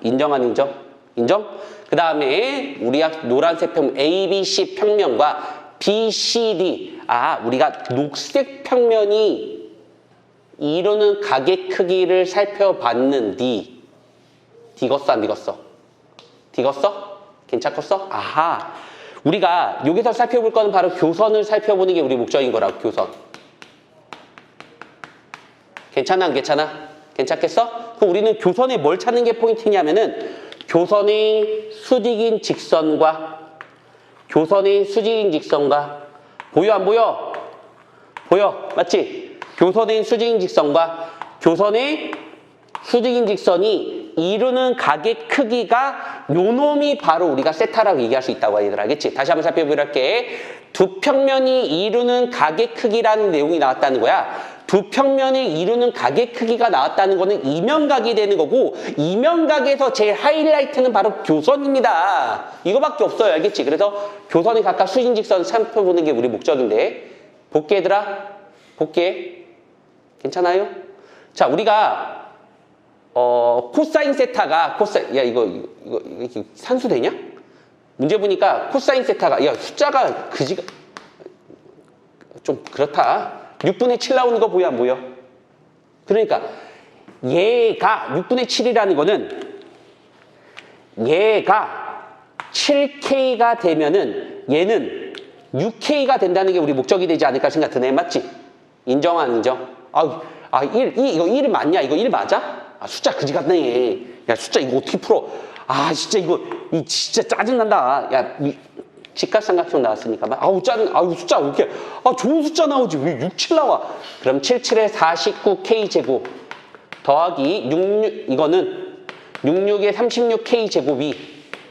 인정 안 인정? 인정? 그 다음에 우리가 노란색 평면 ABC 평면과 BCD 우리가 녹색 평면이 이루는 가게 크기를 살펴봤는데 디귿어 안 디귿어? 디귿어? 괜찮겠어? 아하. 우리가 여기서 살펴볼 거는 바로 교선을 살펴보는 게 우리 목적인 거라고. 교선. 괜찮아 안 괜찮아? 괜찮겠어? 그럼 우리는 교선에 뭘 찾는 게 포인트냐면은 교선의 수직인 직선과 보여 안 보여? 보여. 맞지? 교선의 수직인 직선과 교선의 수직인 직선이 이루는 가게 크기가 요 놈이 바로 우리가 세타라고 얘기할 수 있다고 얘들아. 알겠지? 다시 한번 살펴보도록 할게. 두 평면이 이루는 가게 크기라는 내용이 나왔다는 거야. 두 평면이 이루는 가게 크기가 나왔다는 거는 이면각이 되는 거고, 이면각에서 제일 하이라이트는 바로 교선입니다. 이거밖에 없어요. 알겠지? 그래서 교선이 각각 수직직선 살펴보는 게 우리 목적인데, 볼게 얘들아. 볼게. 괜찮아요? 자, 우리가 코사인 세타가 야 이거 산수 되냐? 문제 보니까 코사인 세타가 숫자가 그지가 좀 그렇다. 6분의 7 나오는 거 보여 안 보여? 그러니까 얘가 6분의 7이라는 거는 얘가 7K가 되면은 얘는 6K가 된다는 게 우리 목적이 되지 않을까 생각 드네. 맞지? 인정 안 인정? 이거 1이 맞냐? 이거 1 맞아? 숫자 그지 같네. 야, 숫자 이거 어떻게 풀어? 진짜 이거 진짜 짜증난다. 야, 직각삼각형 나왔으니까. 숫자 어떻게? 좋은 숫자 나오지. 왜 6, 7 나와? 그럼 7, 7에 49K제곱 더하기 66, 이거는 66에 36K제곱이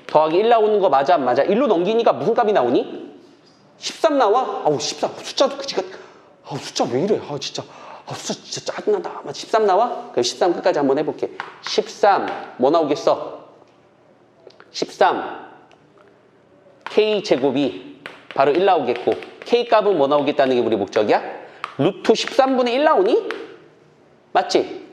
더하기 1 나오는 거 맞아 안 맞아? 1로 넘기니까 무슨 값이 나오니? 13 나와? 13. 숫자도 그지 같. 숫자 왜 이래? 진짜. 숫자 진짜 짜증난다. 13 나와? 그럼 13 끝까지 한번 해볼게. 13 뭐 나오겠어? 13 K제곱이 바로 1 나오겠고, K값은 뭐 나오겠다는 게 우리 목적이야? 루트 13분의 1 나오니? 맞지?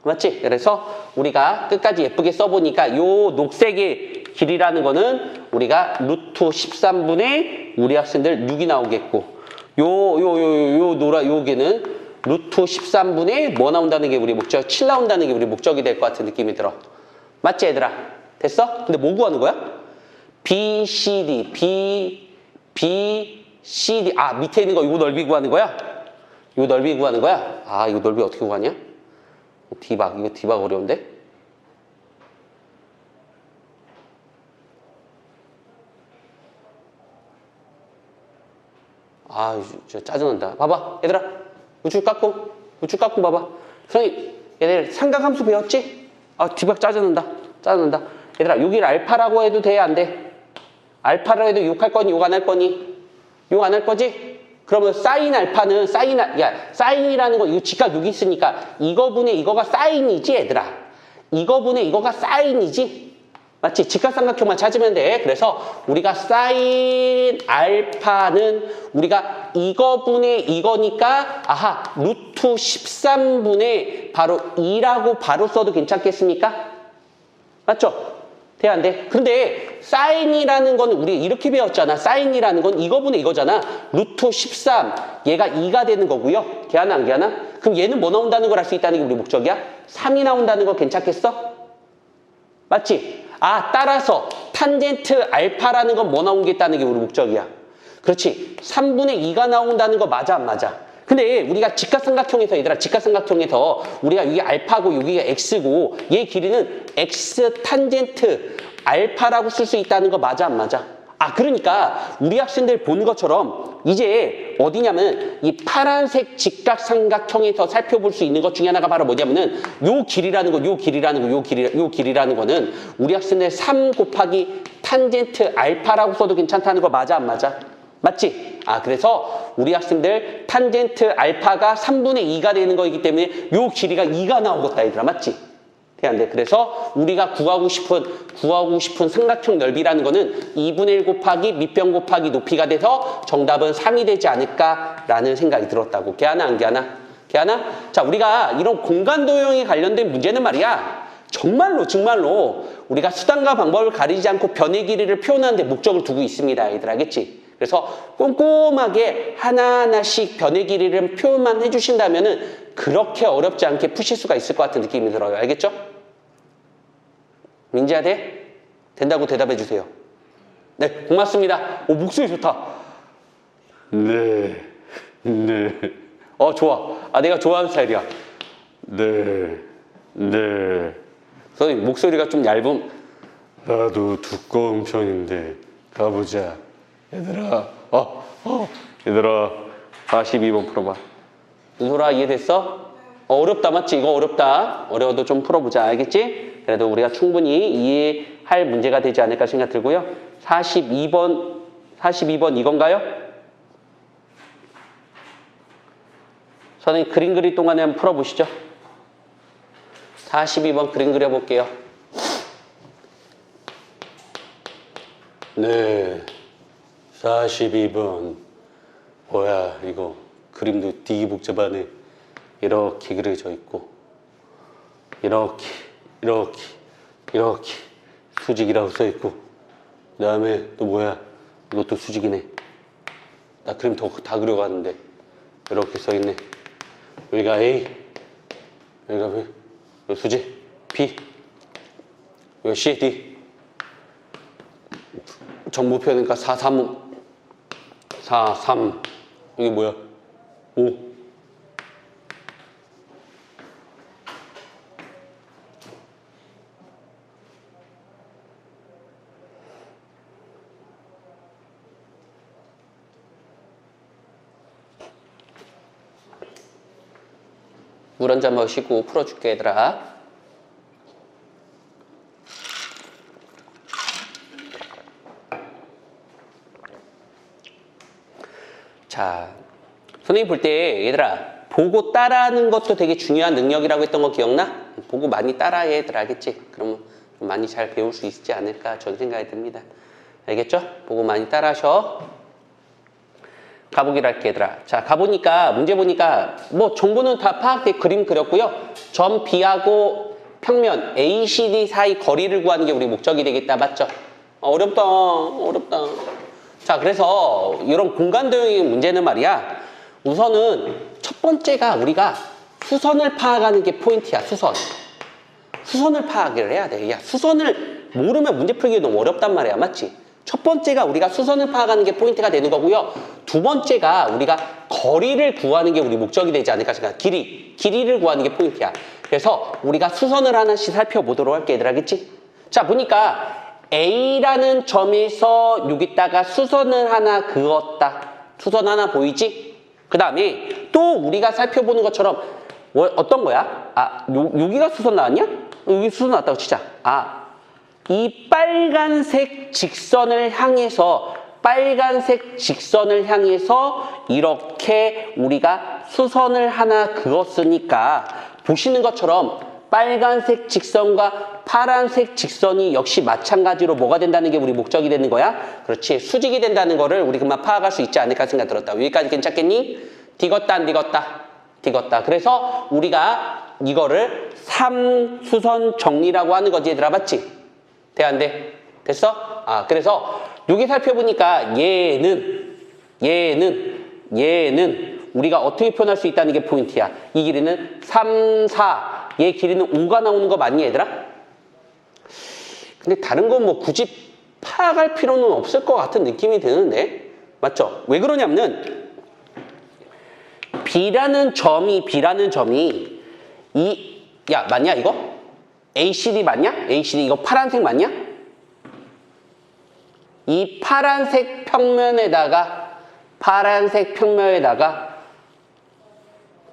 맞지? 그래서 우리가 끝까지 예쁘게 써보니까 요 녹색의 길이라는 거는 우리가 루트 13분의 우리 학생들 6이 나오겠고, 요게는 루트 13분의 뭐 나온다는 게 우리 목적, 7 나온다는 게 우리 목적이 될 것 같은 느낌이 들어. 맞지 얘들아? 됐어? 근데 뭐 구하는 거야? BCD, BCD. 밑에 있는 거 요 넓이 구하는 거야? 요 넓이 구하는 거야? 이거 넓이 어떻게 구하냐? 이거 디박 어려운데? 진짜 짜증난다. 봐봐, 얘들아. 우측 깎고 봐봐. 선생님, 얘들 삼각함수 배웠지? 디박 짜증난다. 얘들아, 여기를 알파라고 해도 돼, 안 돼? 알파로 해도 욕 할 거니, 욕 안 할 거니? 욕 안 할 거지? 그러면 사인 알파는 사인이라는 거, 이거 직각 여기 있으니까 이거분의 이거가 사인이지, 얘들아. 이거분의 이거가 사인이지? 맞지? 직각삼각형만 찾으면 돼. 그래서 우리가 사인 알파는 우리가 이거분의 이거니까 루트 13분의 바로 2라고 바로 써도 괜찮겠습니까? 맞죠? 돼, 안 돼? 근데 사인이라는 건 우리 이렇게 배웠잖아. 사인이라는 건 이거분의 이거잖아. 루트 13 얘가 2가 되는 거고요. 걔하나 안 걔하나? 그럼 얘는 뭐 나온다는 걸 알 수 있다는 게 우리 목적이야? 3이 나온다는 거 괜찮겠어? 맞지? 따라서 탄젠트 알파라는 건 뭐 나오겠다는 게 우리 목적이야. 그렇지. 3분의 2가 나온다는 거 맞아 안 맞아? 근데 우리가 직각삼각형에서 얘들아 직각삼각형에서 우리가 여기 알파고 여기가 x고 얘 길이는 x 탄젠트 알파라고 쓸 수 있다는 거 맞아 안 맞아? 그러니까 우리 학생들 보는 것처럼 이제 어디냐면 이 파란색 직각삼각형에서 살펴볼 수 있는 것 중에 하나가 바로 뭐냐면은 요 길이라는 거는 우리 학생들 3 곱하기 탄젠트 알파라고 써도 괜찮다는 거 맞아 안 맞아? 맞지? 그래서 우리 학생들 탄젠트 알파가 3분의 2가 되는 거이기 때문에 요 길이가 2가 나오겠다 얘들아. 맞지? 돼, 안 돼? 그래서 우리가 구하고 싶은 삼각형 넓이라는 거는 2분의 1 곱하기 밑변 곱하기 높이가 돼서 정답은 3이 되지 않을까라는 생각이 들었다고. 걔하나 안 걔하나? 걔하나? 자, 우리가 이런 공간 도형에 관련된 문제는 말이야. 정말로 우리가 수단과 방법을 가리지 않고 변의 길이를 표현하는 데 목적을 두고 있습니다. 얘들 알겠지? 그래서 꼼꼼하게 하나하나씩 변의 길이를 표현만 해주신다면은 그렇게 어렵지 않게 푸실 수가 있을 것 같은 느낌이 들어요. 알겠죠? 민지야 돼? 된다고 대답해 주세요. 네, 고맙습니다. 오, 목소리 좋다. 네. 좋아. 내가 좋아하는 스타일이야. 네. 선생님, 목소리가 좀 얇음. 나도 두꺼운 편인데 가보자. 얘들아. 얘들아. 42번 풀어봐. 윤소라 이해됐어? 어렵다 맞지? 이거 어렵다. 어려워도 좀 풀어보자. 알겠지? 그래도 우리가 충분히 이해할 문제가 되지 않을까 생각 들고요. 42번 이건가요? 선생님 그림 그릴 동안에 한번 풀어보시죠. 42번 그림 그려볼게요. 네. 42번. 뭐야 이거 그림도 되게 복잡하네. 이렇게 그려져 있고 이렇게 수직이라고 써 있고 그 다음에 또 뭐야 이것도 수직이네. 나 그림 다 그려갔는데 이렇게 써 있네. 여기가 A, 여기가 B, 여기 수직 B, 여기 C, D. 정보표니까 4, 3, 이게 뭐야? 5. 물 한 잔 마시고 풀어줄게 얘들아. 자, 선생님 볼 때 얘들아 보고 따라하는 것도 되게 중요한 능력이라고 했던 거 기억나? 보고 많이 따라해 얘들아. 알겠지? 그러면 좀 많이 잘 배울 수 있지 않을까 저는 생각이 듭니다. 알겠죠? 보고 많이 따라하셔. 가보기로 할게 얘들아. 자, 가보니까 문제 보니까 뭐 정보는 다 파악돼. 그림 그렸고요. 점 B하고 평면 ACD 사이 거리를 구하는 게 우리 목적이 되겠다. 맞죠? 어렵다. 자, 그래서 이런 공간도형의 문제는 말이야. 우선은 첫 번째가 우리가 수선을 파악하는 게 포인트야. 수선을 파악을 해야 돼. 야, 수선을 모르면 문제 풀기가 너무 어렵단 말이야. 맞지? 첫 번째가 우리가 수선을 파악하는 게 포인트가 되는 거고요. 두 번째가 우리가 거리를 구하는 게 우리 목적이 되지 않을까 생각. 길이를 구하는 게 포인트야. 그래서 우리가 수선을 하나씩 살펴보도록 할게. 얘들 알겠지? 자, 보니까 A라는 점에서 여기다가 수선을 하나 그었다. 수선 하나 보이지? 그 다음에 또 우리가 살펴보는 것처럼 어떤 거야? 여기가 수선 나왔냐? 여기 수선 나왔다고 치자. 이 빨간색 직선을 향해서 이렇게 우리가 수선을 하나 그었으니까 보시는 것처럼 빨간색 직선과 파란색 직선이 역시 마찬가지로 뭐가 된다는 게 우리 목적이 되는 거야? 그렇지. 수직이 된다는 거를 우리 그만 파악할 수 있지 않을까 생각 들었다. 여기까지 괜찮겠니? 디귿다 안 디귿다? 디귿다. 그래서 우리가 이거를 3수선 정리라고 하는 거지. 얘들아 맞지? 돼, 안 돼? 됐어? 그래서 여기 살펴보니까 얘는 우리가 어떻게 표현할 수 있다는 게 포인트야. 이 길이는 3, 4. 얘 길이는 5가 나오는 거 맞니, 얘들아? 근데 다른 건 뭐 굳이 파악할 필요는 없을 것 같은 느낌이 드는데? 맞죠? 왜 그러냐면 B라는 점이 야, 맞냐, 이거? ACD 맞냐? ACD 이거 파란색 맞냐? 이 파란색 평면에다가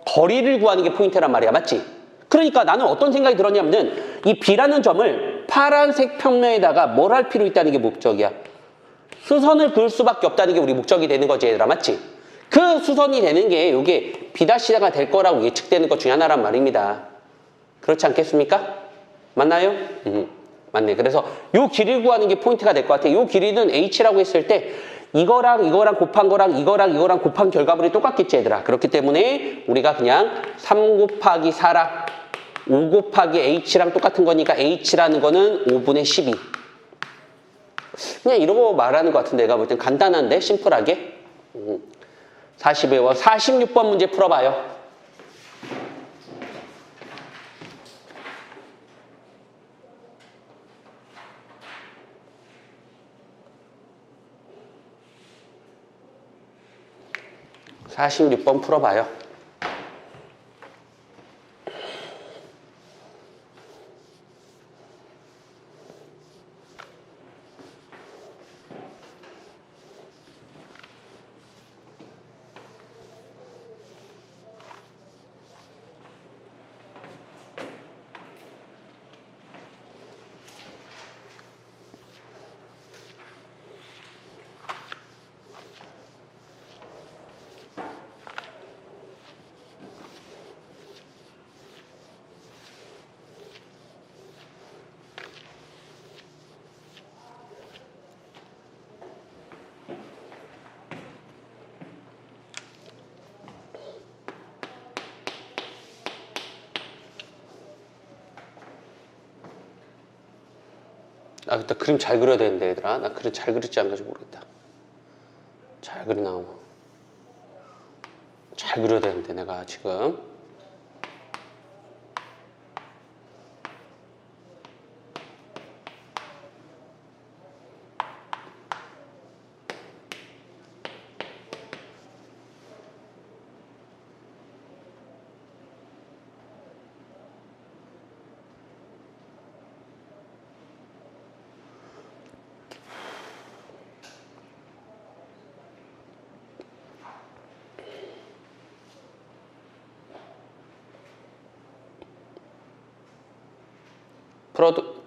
거리를 구하는 게 포인트란 말이야. 맞지? 그러니까 나는 어떤 생각이 들었냐면 이 B라는 점을 파란색 평면에다가 뭘 할 필요 있다는 게 목적이야. 수선을 그을 수밖에 없다는 게 우리 목적이 되는 거지. 얘들아 맞지? 그 수선이 되는 게 이게 B'가 될 거라고 예측되는 것 중에 하나란 말입니다. 그렇지 않겠습니까? 맞나요? 맞네. 그래서 요 길이를 구하는 게 포인트가 될 것 같아. 요 길이는 H라고 했을 때 이거랑 곱한 거랑 이거랑 곱한 결과물이 똑같겠지 얘들아. 그렇기 때문에 우리가 그냥 3 곱하기 4랑 5 곱하기 h랑 똑같은 거니까 h라는 거는 5분의 12. 그냥 이러고 말하는 것 같은데 내가 볼 땐 간단한데 심플하게. 41번 46번 문제 풀어봐요. (46번) 풀어봐요. 아, 그때 그림 잘 그려야 되는데, 얘들아. 나 그림 잘 그릴지 안 그릴지 모르겠다. 잘 그리나. 잘 그려야 되는데, 내가 지금.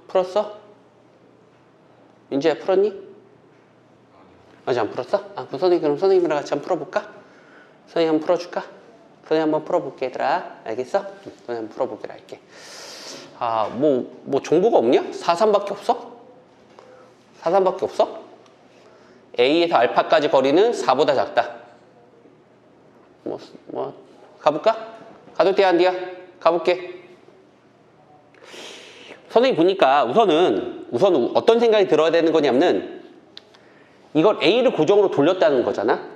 풀었어? 민지야 풀었니? 아직 안 풀었어? 아, 그럼 선생님이랑 같이 한번 풀어볼까? 선생님 한번 풀어줄까? 선생님 한번 풀어볼게, 얘들아. 알겠어? 선생님 한번 풀어보기로 할게. 아, 뭐 정보가 없냐? 4,3밖에 없어? 4,3밖에 없어? A에서 알파까지 거리는 4보다 작다. 가볼까? 가도 돼, 안 돼야? 가볼게. 선생님 보니까 우선은 어떤 생각이 들어야 되는 거냐면 이걸 A를 고정으로 돌렸다는 거잖아.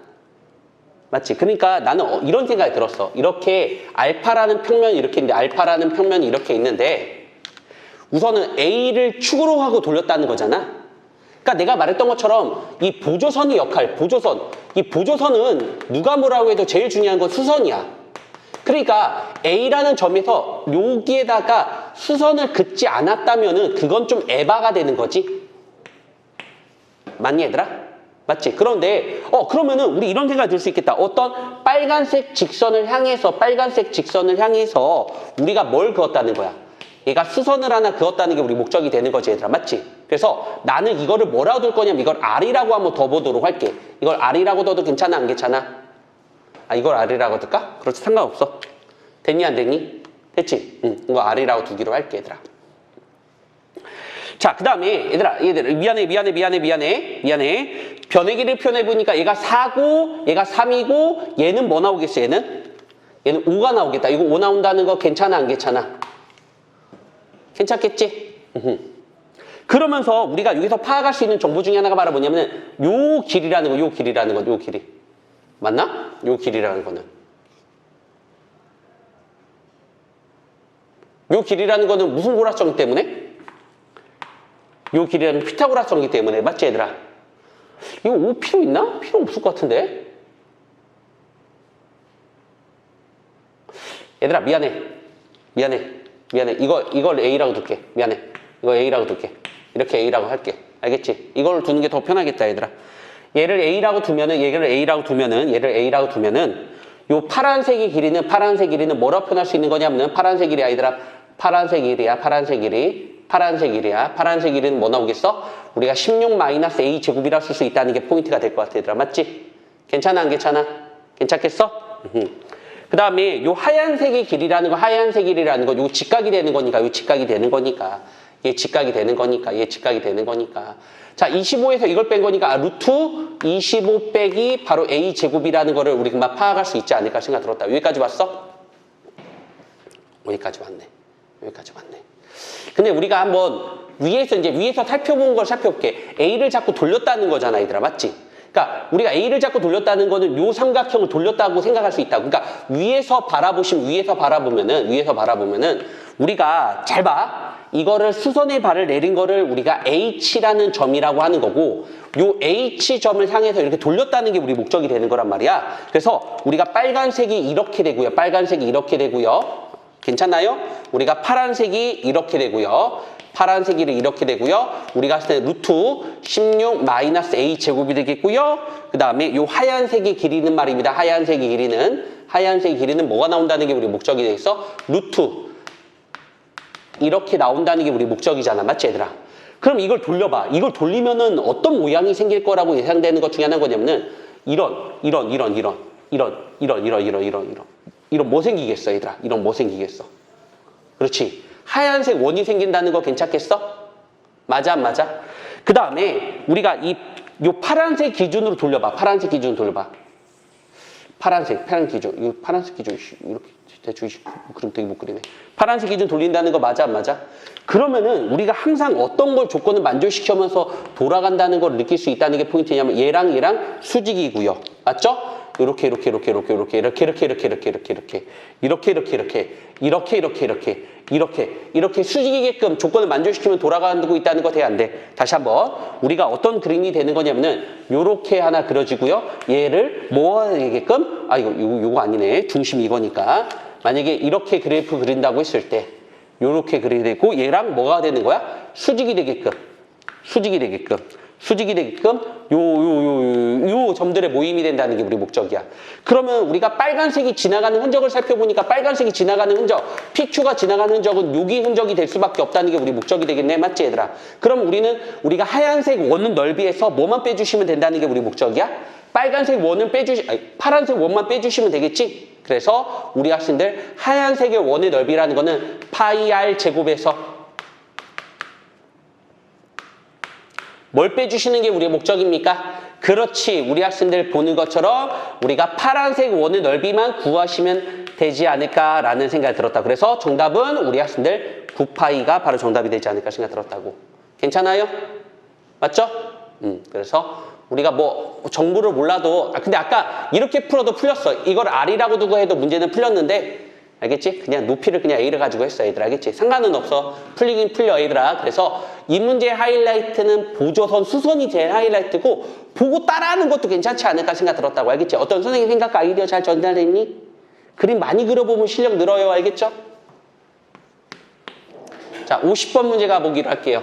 맞지? 그러니까 나는 이런 생각이 들었어. 이렇게 알파라는 평면이 이렇게 있는데 알파라는 평면이 이렇게 있는데 우선은 A를 축으로 하고 돌렸다는 거잖아. 그러니까 내가 말했던 것처럼 이 보조선의 역할, 이 보조선은 누가 뭐라고 해도 제일 중요한 건 수선이야. 그러니까 A라는 점에서 여기에다가 수선을 긋지 않았다면은 그건 좀 에바가 되는 거지. 맞니, 얘들아? 맞지? 그런데 그러면은 우리 이런 생각이 들 수 있겠다. 어떤 빨간색 직선을 향해서 우리가 뭘 그었다는 거야? 얘가 수선을 하나 그었다는 게 우리 목적이 되는 거지, 얘들아. 맞지? 그래서 나는 이거를 뭐라고 둘 거냐면 이걸 R이라고 한번 더 보도록 할게. 이걸 R이라고 둬도 괜찮아, 안 괜찮아? 아, 이걸 R이라고 둘까? 그렇지, 상관없어. 됐니, 안 됐니? 됐지? 이거 R이라고 두기로 할게, 얘들아. 자, 그 다음에, 얘들아, 미안해. 변의 길이를 표현해보니까 얘가 4고, 얘가 3이고, 얘는 뭐 나오겠어, 얘는 5가 나오겠다. 이거 5 나온다는 거 괜찮아, 안 괜찮아? 괜찮겠지? 그러면서 우리가 여기서 파악할 수 있는 정보 중에 하나가 바로 뭐냐면, 요 길이라는 거, 요 길이. 맞나? 요 길이라는 거는. 요 길이라는 거는 무슨 고라성 때문에? 요 길이라는 피타고라성이기 때문에. 맞지, 얘들아? 이거 5 필요 있나? 필요 없을 것 같은데? 얘들아, 미안해. 이걸 A라고 둘게. 미안해. 이거 A라고 둘게. 이렇게 A라고 할게. 알겠지? 이걸 두는 게 더 편하겠다, 얘들아. 얘를 A라고 두면은 요 파란색의 길이는 뭐라고 표현할 수 있는 거냐면 파란색 길이야, 얘들아. 파란색 길이는 뭐 나오겠어? 우리가 16-A 제곱이라 쓸 수 있다는 게 포인트가 될 것 같아, 얘들아. 맞지? 괜찮아, 안 괜찮아? 괜찮겠어? 그 다음에 요 하얀색의 길이라는 거, 요 직각이 되는 거니까, 얘 직각이 되는 거니까. 자, 25에서 이걸 뺀 거니까, 루트 25 빼기 바로 A 제곱이라는 거를 우리 금방 파악할 수 있지 않을까 생각 들었다. 여기까지 왔어? 여기까지 왔네. 여기까지 맞네. 근데 우리가 한번 위에서 살펴본 걸 살펴볼게. A를 자꾸 돌렸다는 거잖아, 얘들아. 맞지? 그러니까 우리가 A를 자꾸 돌렸다는 거는 요 삼각형을 돌렸다고 생각할 수 있다고. 그러니까 위에서 바라보면은 우리가 잘 봐. 이거를 수선의 발을 내린 거를 우리가 H라는 점이라고 하는 거고, 요 H점을 향해서 이렇게 돌렸다는 게 우리 목적이 되는 거란 말이야. 그래서 우리가 빨간색이 이렇게 되고요. 괜찮나요? 우리가 파란색이 이렇게 되고요. 우리가 했을 때 루트 16 마이너스 A 제곱이 되겠고요. 그 다음에 요 하얀색이 길이는 말입니다. 하얀색이 길이는 뭐가 나온다는 게 우리 목적이 돼 있어? 루트 이렇게 나온다는 게 우리 목적이잖아. 맞지, 얘들아? 그럼 이걸 돌려봐. 이걸 돌리면은 어떤 모양이 생길 거라고 예상되는 것 중에 하나가 뭐냐면은 이런 뭐 생기겠어, 얘들아? 이런 뭐 생기겠어? 그렇지. 하얀색 원이 생긴다는 거 괜찮겠어? 맞아, 안 맞아? 그 다음에 우리가 요 파란색 기준으로 돌려봐. 파란색 기준, 이거 파란색 기준, 이렇게 대충 그림 되게 못 그리네. 파란색 기준 돌린다는 거 맞아, 안 맞아? 그러면은 우리가 항상 어떤 걸 조건을 만족시키면서 돌아간다는 걸 느낄 수 있다는 게 포인트냐면 얘랑 수직이고요. 맞죠? 이렇게 수직이게끔 조건을 만족시키면 돌아가고 있다는 거 돼, 안 돼? 다시 한번 우리가 어떤 그림이 되는 거냐면은 요렇게 하나 그려지고요. 얘를 뭐가 되게끔 요거 아니네. 중심이 이거니까 만약에 이렇게 그래프 그린다고 했을 때 요렇게 그리게 되고 얘랑 뭐가 되는 거야? 수직이 되게끔 요 점들의 모임이 된다는 게 우리 목적이야. 그러면 우리가 빨간색이 지나가는 흔적을 살펴보니까 빨간색이 지나가는 흔적, PQ가 지나가는 흔적은 여기 흔적이 될 수밖에 없다는 게 우리 목적이 되겠네. 맞지, 얘들아? 그럼 우리가 하얀색 원은 넓이에서 뭐만 빼주시면 된다는 게 우리 목적이야? 파란색 원만 빼주시면 되겠지? 그래서 우리 학생들 하얀색의 원의 넓이라는 거는 파이 r 제곱에서 뭘 빼주시는 게 우리의 목적입니까? 그렇지. 우리 학생들 보는 것처럼 우리가 파란색 원의 넓이만 구하시면 되지 않을까라는 생각이 들었다. 그래서 정답은 우리 학생들 9파이가 바로 정답이 되지 않을까 생각이 들었다고. 괜찮아요? 맞죠? 그래서 우리가 뭐 정보를 몰라도 근데 아까 이렇게 풀어도 풀렸어. 이걸 R이라고 두고 해도 문제는 풀렸는데 알겠지? 그냥 높이를 그냥 A를 가지고 했어, 얘들아. 알겠지? 상관은 없어. 풀리긴 풀려, 얘들아. 그래서 이 문제의 하이라이트는 보조선, 수선이 제일 하이라이트고 보고 따라하는 것도 괜찮지 않을까 생각 들었다고. 알겠지? 어떤 선생님 생각과 아이디어 잘 전달됐니? 그림 많이 그려보면 실력 늘어요. 알겠죠? 자, 50번 문제 가보기로 할게요.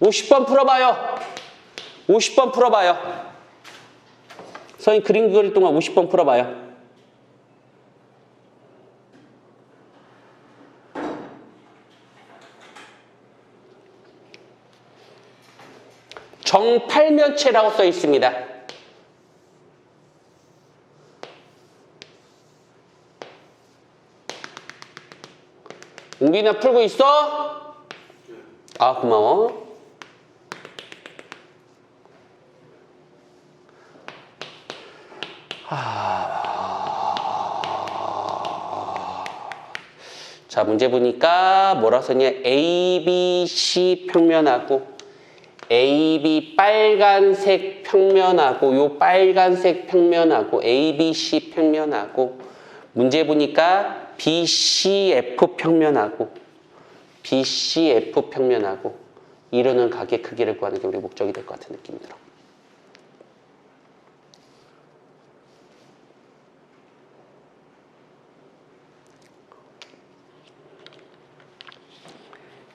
50번 풀어봐요. 선생님 그림 그릴 동안 50번 풀어봐요. 정팔면체라고 써 있습니다. 웅빈아 풀고 있어? 아, 고마워. 자, 문제 보니까 뭐라 썼냐? ABC 평면하고 AB 빨간색 평면하고 요 빨간색 평면하고 ABC 평면하고 문제 보니까 BCF 평면하고 이루는 각의 크기를 구하는 게 우리 목적이 될 것 같은 느낌이 들어.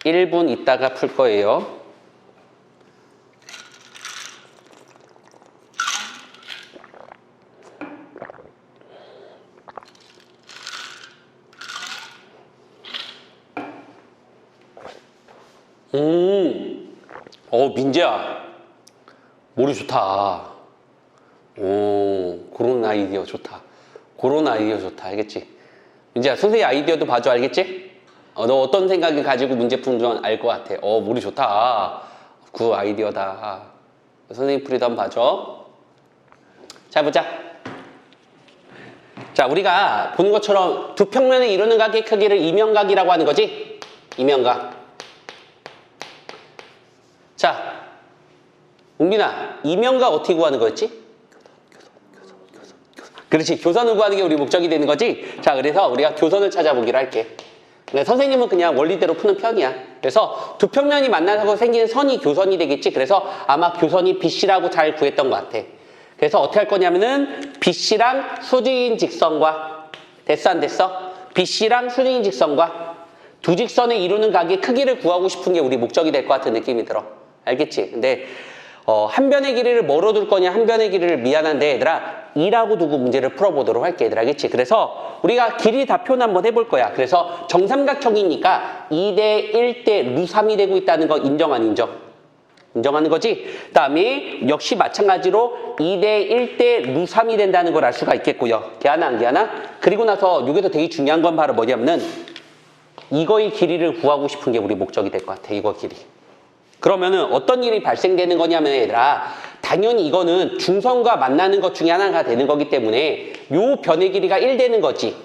(1분) 있다가 풀 거예요. 민재야. 머리 좋다. 그런 아이디어 좋다. 알겠지? 민재야, 선생님 아이디어도 봐줘. 알겠지? 너 어떤 생각을 가지고 문제 푸는 줄 알 것 같아. 머리 좋다. 그 아이디어다. 선생님 풀이도 한번 봐줘. 자, 보자. 자, 우리가 보는 것처럼 두 평면을 이루는 각의 크기를 이면각이라고 하는 거지? 이면과. 자, 웅빈아, 이면과 어떻게 구하는 거였지? 그렇지, 교선을 구하는 게 우리 목적이 되는 거지. 자, 그래서 우리가 교선을 찾아보기로 할게. 근데 선생님은 그냥 원리대로 푸는 편이야. 그래서 두 평면이 만나서 생기는 선이 교선이 되겠지. 그래서 아마 교선이 BC라고 잘 구했던 것 같아. 그래서 어떻게 할 거냐면은 BC랑 수직인 직선과, 됐어 안 됐어? BC랑 수직인 직선과 두 직선을 이루는 각의 크기를 구하고 싶은 게 우리 목적이 될 것 같은 느낌이 들어. 알겠지? 근데 한 변의 길이를 뭐로 둘 거냐, 한 변의 길이를 미안한데 얘들아 2라고 두고 문제를 풀어보도록 할게. 얘들아, 알겠지? 그래서 우리가 길이 다 표현 한번 해볼 거야. 그래서 정삼각형이니까 2대 1대 루삼이 되고 있다는 거 인정 안 인정? 인정하는 거지. 그 다음에 역시 마찬가지로 2대 1대 루삼이 된다는 걸 알 수가 있겠고요. 걔하나 안 걔하나? 그리고 나서 여기서 되게 중요한 건 바로 뭐냐면은 이거의 길이를 구하고 싶은 게 우리 목적이 될 것 같아. 이거 길이. 그러면은 어떤 일이 발생되는 거냐면 얘들아, 당연히 이거는 중선과 만나는 것 중에 하나가 되는 거기 때문에 요 변의 길이가 1 되는 거지.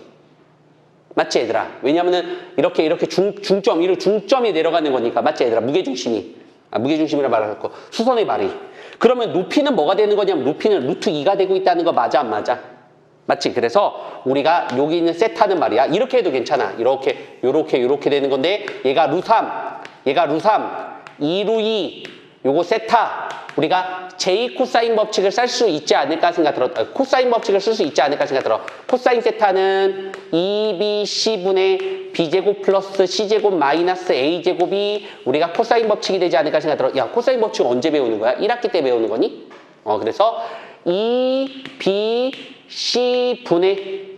맞지 얘들아? 왜냐면은 이렇게 중점이 내려가는 거니까. 맞지 얘들아? 무게중심이라 말할 거. 수선의 발이. 그러면 높이는 뭐가 되는 거냐면 높이는 루트 2가 되고 있다는 거 맞아 안 맞아? 맞지? 그래서 우리가 여기 있는 세타는 말이야. 이렇게 해도 괜찮아. 요렇게 되는 건데 얘가 루삼, 2루2, 요거 세타. 우리가 제2 코사인 법칙을 쓸 수 있지 않을까 생각 들어. 코사인 법칙을 쓸 수 있지 않을까 생각 들어. 코사인 세타는 2bc분의 b제곱 플러스 c제곱 마이너스 a제곱이 우리가 코사인 법칙이 되지 않을까 생각 들어. 야, 코사인 법칙 언제 배우는 거야? 1학기 때 배우는 거니? 그래서 2bc분의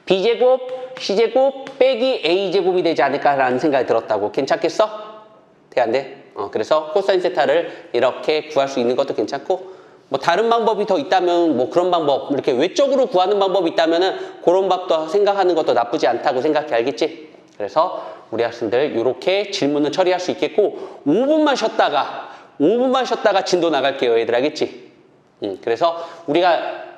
b제곱 c제곱 빼기 a제곱이 되지 않을까라는 생각이 들었다고. 괜찮겠어? 돼, 안 돼? 그래서 코사인 세타를 이렇게 구할 수 있는 것도 괜찮고, 뭐 다른 방법이 더 있다면 뭐 그런 방법, 이렇게 외적으로 구하는 방법이 있다면은 그런 방법도 생각하는 것도 나쁘지 않다고 생각해. 알겠지? 그래서 우리 학생들 이렇게 질문을 처리할 수 있겠고, 5분만 쉬었다가 진도 나갈게요. 얘들 알겠지? 그래서 우리가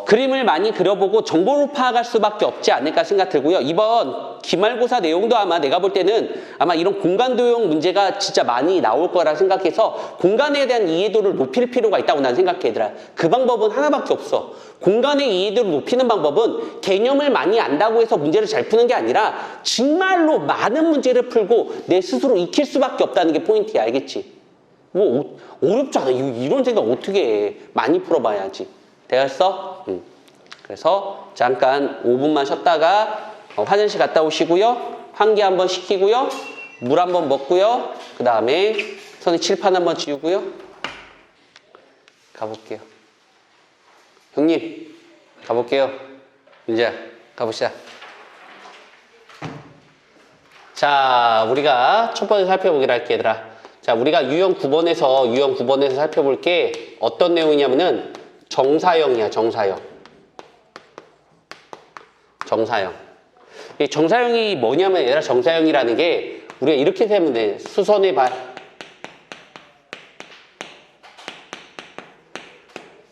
그림을 많이 그려보고 정보를 파악할 수밖에 없지 않을까 생각 들고요. 이번 기말고사 내용도 아마 내가 볼 때는 아마 이런 공간도형 문제가 진짜 많이 나올 거라 생각해서 공간에 대한 이해도를 높일 필요가 있다고 난 생각해. 얘들아, 그 방법은 하나밖에 없어. 공간의 이해도를 높이는 방법은 개념을 많이 안다고 해서 문제를 잘 푸는 게 아니라 정말로 많은 문제를 풀고 내 스스로 익힐 수밖에 없다는 게 포인트야. 알겠지? 뭐 어렵잖아. 이런 생각 어떻게 해. 많이 풀어봐야지. 되었어? 그래서 잠깐 5분만 쉬었다가 화장실 갔다 오시고요. 환기 한번 시키고요. 물 한번 먹고요. 그 다음에 선생님 칠판 한번 지우고요. 가볼게요. 형님, 가볼게요. 윤재야, 가봅시다. 자, 우리가 첫 번째 살펴보기로 할게, 얘들아. 자, 우리가 유형 9번에서 살펴볼 게 어떤 내용이냐면은 정사형이야, 정사형. 이 정사형이 뭐냐면 얘들아, 정사형이라는 게 우리가 이렇게 세면 돼. 수선의 발.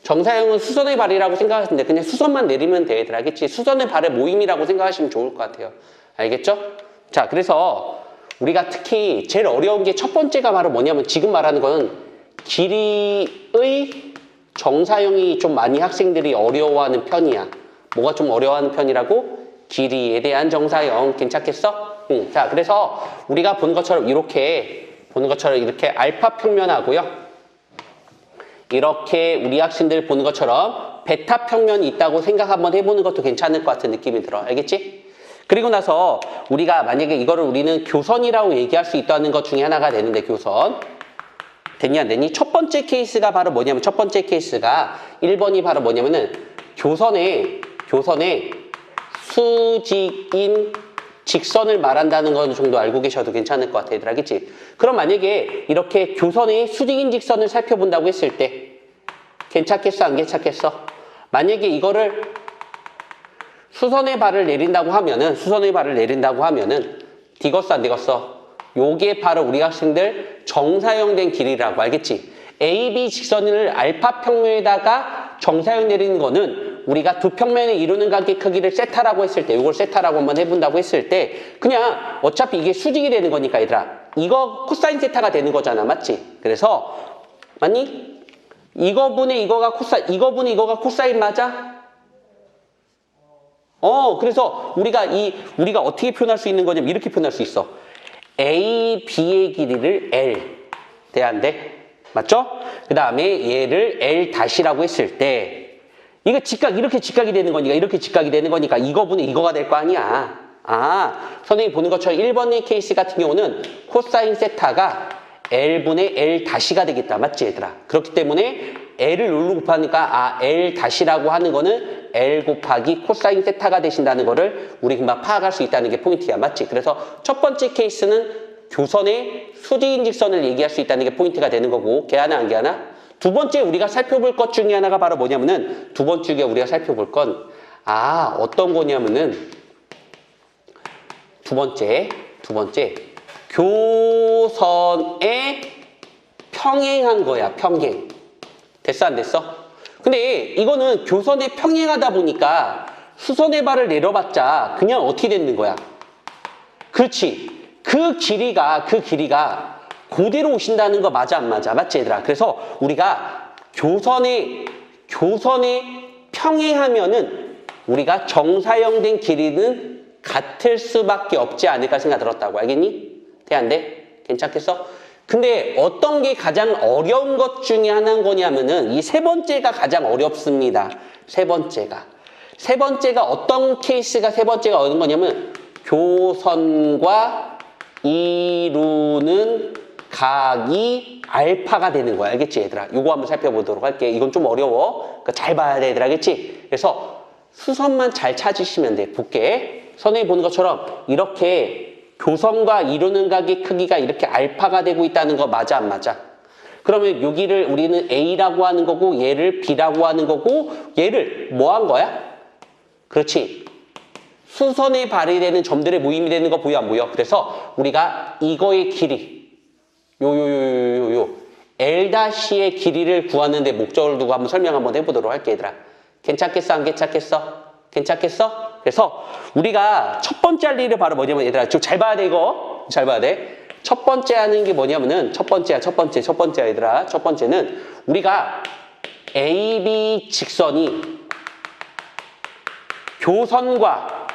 정사형은 수선의 발이라고 생각하시는데 그냥 수선만 내리면 돼. 얘들아, 알겠지? 수선의 발의 모임이라고 생각하시면 좋을 것 같아요. 알겠죠? 자, 그래서 우리가 특히 제일 어려운 게 첫 번째가 바로 뭐냐면 지금 말하는 거는 길이의 정사형이 좀 많이 학생들이 어려워하는 편이야. 뭐가 좀 어려워하는 편이라고? 길이에 대한 정사형. 괜찮겠어? 자, 그래서 우리가 본 것처럼 이렇게 알파 평면하고요. 이렇게 우리 학생들 보는 것처럼 베타 평면이 있다고 생각 한번 해보는 것도 괜찮을 것 같은 느낌이 들어. 알겠지? 그리고 나서 우리가 만약에 이거를 우리는 교선이라고 얘기할 수 있다는 것 중에 하나가 되는데, 교선. 됐냐 안 됐니? 첫 번째 케이스가 바로 뭐냐면, 첫 번째 케이스가 1번이 바로 뭐냐면은 교선의 수직인 직선을 말한다는 건 정도 알고 계셔도 괜찮을 것 같아. 얘들 알겠지? 그럼 만약에 이렇게 교선의 수직인 직선을 살펴본다고 했을 때 괜찮겠어 안 괜찮겠어? 만약에 이거를 수선의 발을 내린다고 하면은 디귿어 안 디귿어? 요게 바로 우리 학생들 정사형된 길이라고. 알겠지? AB 직선을 알파 평면에다가 정사형 내리는 거는 우리가 두 평면을 이루는 각의 크기를 세타라고 했을 때, 이걸 세타라고 한번 해본다고 했을 때, 그냥 어차피 이게 수직이 되는 거니까 얘들아. 이거 코사인 세타가 되는 거잖아. 맞지? 그래서, 맞니? 이거분의 이거가 이거분의 이거가 코사인 맞아? 그래서 우리가 어떻게 표현할 수 있는 거냐면 이렇게 표현할 수 있어. A, B의 길이를 L 돼야 안 돼? 맞죠? 그 다음에 얘를 L 다시라고 했을 때 이거 이렇게 직각이 되는 거니까 이렇게 직각이 되는 거니까 이거분의 이거가 될 거 아니야. 선생님이 보는 것처럼 1번의 케이스 같은 경우는 코사인 세타가 L분의 L 다시가 되겠다. 맞지 얘들아? 그렇기 때문에 L을 룰로 곱하니까 L 다시라고 하는 거는 L 곱하기 코사인 세타가 되신다는 거를 우리 금방 파악할 수 있다는 게 포인트야. 맞지? 그래서 첫 번째 케이스는 교선의 수직인 직선을 얘기할 수 있다는 게 포인트가 되는 거고 개하나 안 개하나? 두 번째 우리가 살펴볼 것 중에 하나가 바로 뭐냐면은 두 번째 우리가 살펴볼 건 어떤 거냐면은 두 번째 교선에 평행한 거야. 평행. 됐어 안 됐어? 근데 이거는 교선에 평행하다 보니까 수선의 발을 내려봤자 그냥 어떻게 되는 거야? 그렇지. 그 길이가 그대로 오신다는 거 맞아 안 맞아? 맞지 얘들아? 그래서 우리가 교선에 평행하면은 우리가 정사형된 길이는 같을 수밖에 없지 않을까 생각 들었다고. 알겠니? 돼 안 돼? 괜찮겠어? 근데 어떤 게 가장 어려운 것 중에 하나인 거냐면은 이 세 번째가 가장 어렵습니다. 세 번째가 어떤 케이스가 세 번째가 어려운 거냐면 교선과 이루는 각이 알파가 되는 거야. 알겠지 얘들아? 이거 한번 살펴보도록 할게. 이건 좀 어려워. 그러니까 잘 봐야 돼 얘들아. 알겠지? 그래서 수선만 잘 찾으시면 돼. 볼게. 선생님이 보는 것처럼 이렇게 교선과 이루는 각의 크기가 이렇게 알파가 되고 있다는 거 맞아 안 맞아? 그러면 여기를 우리는 A라고 하는 거고 얘를 B라고 하는 거고 얘를 뭐 한 거야? 그렇지. 수선에 발휘되는 점들의 모임이 되는 거 보여 안 보여? 그래서 우리가 이거의 길이 요 L-의 길이를 구하는 데 목적을 두고 한번 설명 한번 해보도록 할게 얘들아. 괜찮겠어 안 괜찮겠어? 괜찮겠어? 그래서 우리가 첫 번째 할 일이 바로 뭐냐면 얘들아 좀 잘 봐야 돼 이거. 잘 봐야 돼. 첫 번째 하는 게 뭐냐면은 첫 번째야 얘들아. 첫 번째는 우리가 AB 직선이 교선과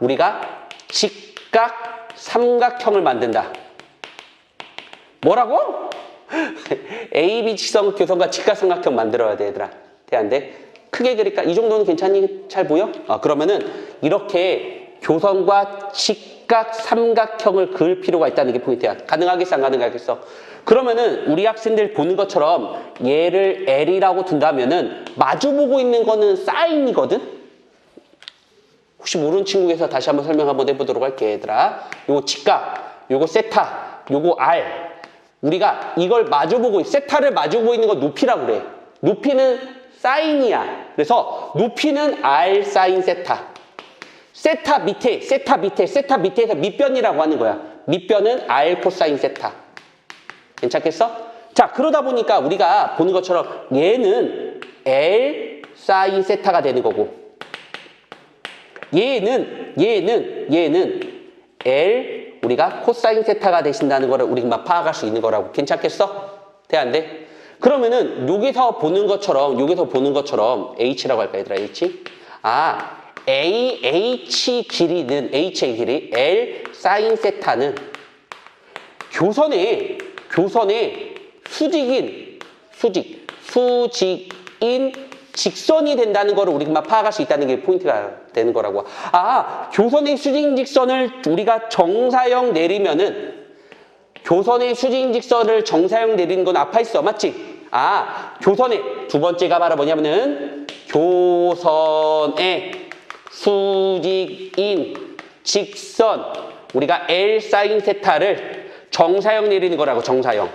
우리가 직각 삼각형을 만든다. 뭐라고? AB 직선 교선과 직각 삼각형 만들어야 돼 얘들아. 돼 안 돼? 크게 그릴까? 이 정도는 괜찮니? 잘 보여? 그러면은 이렇게 교선과 직각 삼각형을 그을 필요가 있다는 게 포인트야. 가능하겠어 안 가능하겠어? 그러면은 우리 학생들 보는 것처럼 얘를 L이라고 둔다면은 마주보고 있는 거는 사인이거든? 혹시 모르는 친구에서 다시 한번 설명 한번 해보도록 할게 얘들아. 요거 직각, 요거 세타, 요거 R. 우리가 이걸 마주보고 세타를 마주보고 있는 거 높이라고 그래. 높이는 사인이야. 그래서 높이는 R 사인 세타. 세타 밑에서 밑변이라고 하는 거야. 밑변은 R 코사인 세타. 괜찮겠어? 자, 그러다 보니까 우리가 보는 것처럼 얘는 L 사인 세타가 되는 거고 얘는 L 우리가 코사인 세타가 되신다는 거를 우리가 막 파악할 수 있는 거라고. 괜찮겠어? 돼 안 돼? 그러면은 여기서 보는 것처럼 H라고 할까 얘들아? H? H의 길이 L 사인 세타는 교선의 수직인 직선이 된다는 거를 우리가 막 파악할 수 있다는 게 포인트가 되는 거라고. 교선의 수직인 직선을 우리가 정사형 내리면은 교선의 수직인 직선을 정사형 내리는 건 아파 있어. 맞지? 교선의 두 번째가 바로 뭐냐면은 교선의 수직인 직선 우리가 L 사인 세타를 정사형 내리는 거라고. 정사형.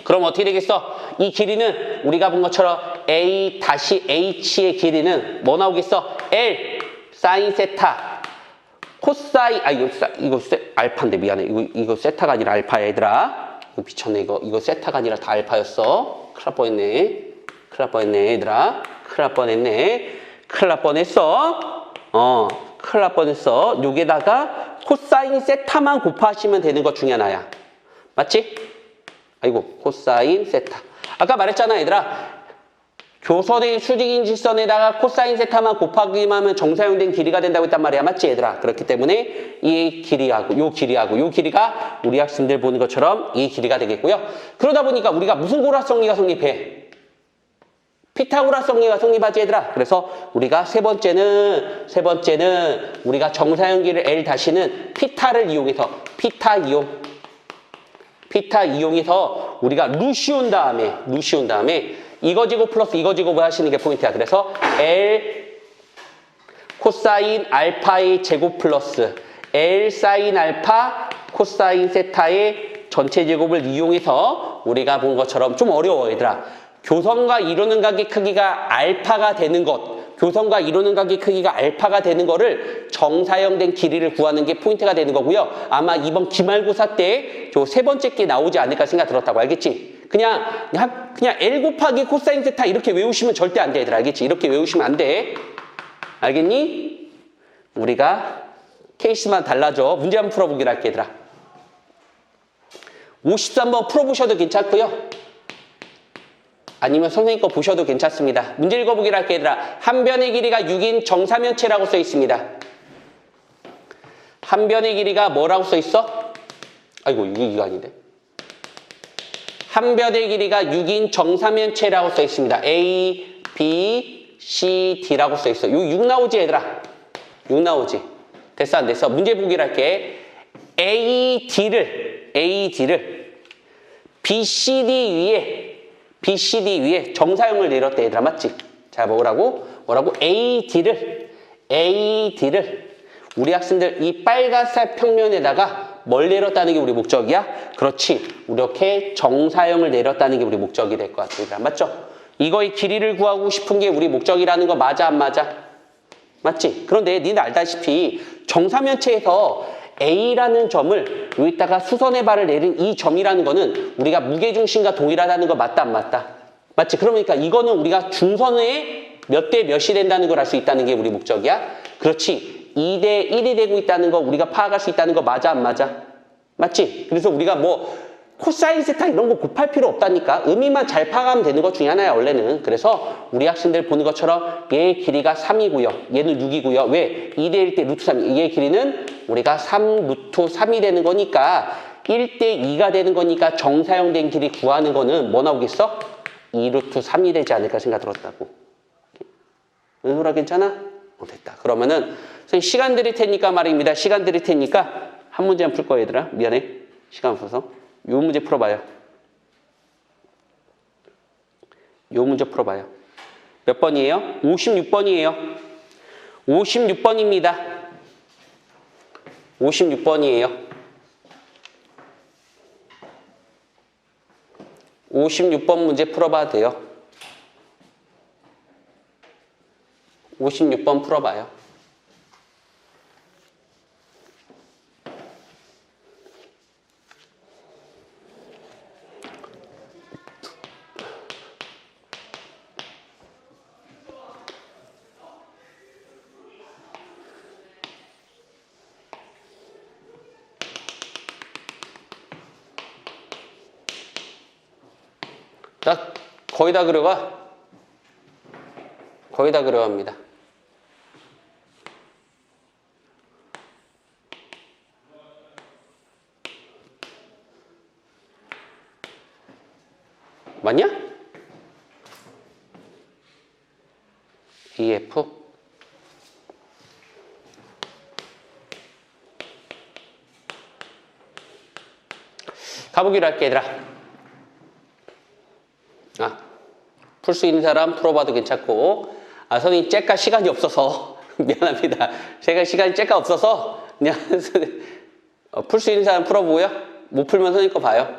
그럼 어떻게 되겠어? 이 길이는 우리가 본 것처럼 A 다시 H의 길이는 뭐 나오겠어? L 사인 세타 코사인 이거 알파인데 미안해. 이거 세타가 아니라 알파야 얘들아. 이거 미쳤네. 이거 세타가 아니라 다 알파였어. 큰일 날 뻔했네. 큰일 날 뻔했네, 얘들아. 큰일 날 뻔했네. 큰일 날 뻔했어. 큰일 날 뻔했어. 여기다가 코사인 세타만 곱하시면 되는 것 중에 하나야. 맞지? 아이고, 코사인 세타. 아까 말했잖아, 얘들아. 교선의 수직인 직선에다가 코사인 세타만 곱하기만 하면 정사용된 길이가 된다고 했단 말이야. 맞지, 얘들아? 그렇기 때문에 이 길이하고 요 길이하고 요 길이가 우리 학생들 보는 것처럼 이 길이가 되겠고요. 그러다 보니까 우리가 무슨 고라성리가 성립해? 피타고라스 성리가 성립하지, 얘들아. 그래서 우리가 세 번째는 우리가 정사형길을 L 다시는 피타를 이용해서 피타 이용해서 우리가 루시온 다음에 이거 제곱 플러스 이거 제곱을 하시는 게 포인트야. 그래서 L 코사인 알파의 제곱 플러스 L 사인 알파 코사인 세타의 전체 제곱을 이용해서 우리가 본 것처럼 좀 어려워, 얘들아. 교선과 이루는 각의 크기가 알파가 되는 것, 교선과 이루는 각의 크기가 알파가 되는 거를 정사형된 길이를 구하는 게 포인트가 되는 거고요. 아마 이번 기말고사 때 저 세 번째 게 나오지 않을까 생각 들었다고. 알겠지? 그냥 L 곱하기 코사인 세타 이렇게 외우시면 절대 안 돼, 얘들아. 알겠지? 이렇게 외우시면 안 돼. 알겠니? 우리가 케이스만 달라져. 문제 한번 풀어보기로 할게, 얘들아. 53번 풀어보셔도 괜찮고요. 아니면 선생님 거 보셔도 괜찮습니다. 문제 읽어보기로 할게, 얘들아. 한 변의 길이가 6인 정사면체라고 써 있습니다. 한 변의 길이가 뭐라고 써 있어? 아이고, 이거 아닌데. 한 변의 길이가 6인 정사면체라고 써 있습니다. A, B, C, D라고 써 있어. 요 6 나오지, 얘들아? 6 나오지? 됐어, 안 됐어? 문제 보기로 할게. A, D를 B, C, D 위에 정사형을 내렸대, 얘들아. 맞지? 자, 뭐라고? A, D를 우리 학생들 이 빨간색 평면에다가 뭘 내렸다는 게 우리 목적이야? 그렇지. 이렇게 정사형을 내렸다는 게 우리 목적이 될 것 같아, 얘들아. 맞죠? 이거의 길이를 구하고 싶은 게 우리 목적이라는 거 맞아, 안 맞아? 맞지? 그런데 니들 알다시피 정사면체에서 A라는 점을 여기다가 수선의 발을 내린 이 점이라는 거는 우리가 무게중심과 동일하다는 거 맞다, 안 맞다? 맞지? 그러니까 이거는 우리가 중선의 몇 대 몇이 된다는 걸 알 수 있다는 게 우리 목적이야? 그렇지. 2대 1이 되고 있다는 거 우리가 파악할 수 있다는 거 맞아, 안 맞아? 맞지? 그래서 우리가 뭐 코사인 세타 이런 거 곱할 필요 없다니까. 의미만 잘 파악하면 되는 것 중에 하나야, 원래는. 그래서 우리 학생들 보는 것처럼 얘의 길이가 3이고요. 얘는 6이고요. 왜? 2대 1대 루트 3. 얘의 길이는 우리가 3 루트 3이 되는 거니까 1대 2가 되는 거니까 정사형된 길이 구하는 거는 뭐 나오겠어? 2 루트 3이 되지 않을까 생각 들었다고. 은솔아 괜찮아? 됐다. 그러면은 선생님 시간 드릴 테니까 말입니다. 시간 드릴 테니까 한 문제만 풀 거야, 얘들아. 미안해. 시간 없어서. 요 문제 풀어봐요. 요 문제 풀어봐요. 몇 번이에요? 56번이에요. 56번입니다. 56번이에요. 56번 문제 풀어봐도 돼요. 56번 풀어봐요. 자, 거의 다 그려가. 거의 다 그려갑니다. 맞냐? EF 가보기로 할게, 얘들아. 풀 수 있는 사람 풀어봐도 괜찮고, 선생님 째까 시간이 없어서 미안합니다. 제가 시간이 째까 없어서 그냥 풀 수 있는 사람 풀어보고요. 못 풀면 선생님 거 봐요.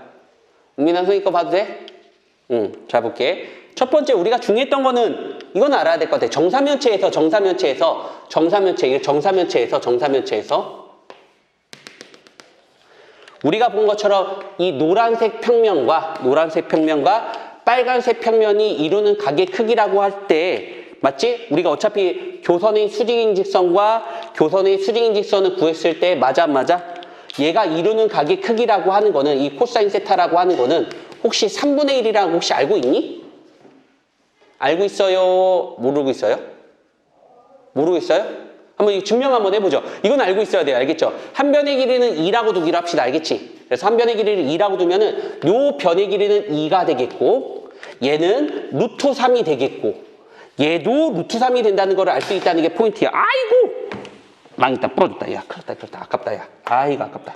은민아 선생님 거 봐도 돼? 자 볼게. 첫 번째 우리가 중요했던 거는 이건 알아야 될 것 같아. 정사면체에서 우리가 본 것처럼 이 노란색 평면과 빨간색 평면이 이루는 각의 크기라고 할 때 맞지? 우리가 어차피 교선의 수직인직선과 교선의 수직인직선을 구했을 때 맞아 안 맞아? 얘가 이루는 각의 크기라고 하는 거는 이 코사인 세타라고 하는 거는 혹시 3분의 1이라고 혹시 알고 있니? 알고 있어요? 모르고 있어요? 모르고 있어요? 한번 이 증명 한번 해보죠. 이건 알고 있어야 돼요. 알겠죠? 한 변의 길이는 2라고 두기로 합시다. 알겠지? 그래서 한 변의 길이를 2라고 두면은 요 변의 길이는 2가 되겠고 얘는 루트 3이 되겠고 얘도 루트 3이 된다는 걸 알 수 있다는 게 포인트야. 아이고! 망했다. 부러졌다. 야, 큰일 났다. 아깝다. 야. 아이고 아깝다.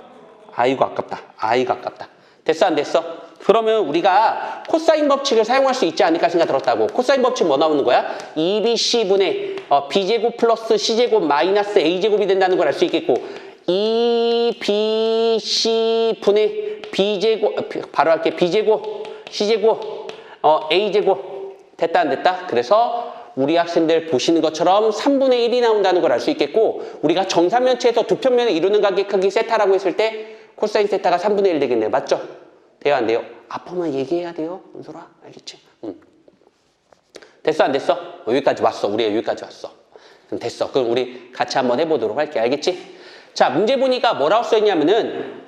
아이고 아깝다. 됐어 안 됐어? 그러면 우리가 코사인 법칙을 사용할 수 있지 않을까 생각 들었다고. 코사인 법칙 뭐 나오는 거야? 2bc분의 b제곱 플러스 c제곱 마이너스 a제곱이 된다는 걸 알 수 있겠고 2bc분의 b제곱 바로 할게. b제곱 c제곱 a제곱 됐다 안 됐다? 그래서 우리 학생들 보시는 것처럼 3분의 1이 나온다는 걸 알 수 있겠고 우리가 정사면체에서 두 평면을 이루는 각의 크기 세타라고 했을 때 코사인 세타가 3분의 1 되겠네요. 맞죠? 돼요 안 돼요? 아빠만 얘기해야 돼요. 은솔아 알겠지? 됐어 안 됐어? 여기까지 왔어. 우리가 여기까지 왔어. 그럼 됐어. 그럼 우리 같이 한번 해보도록 할게. 알겠지? 자 문제 보니까 뭐라고 써있냐면은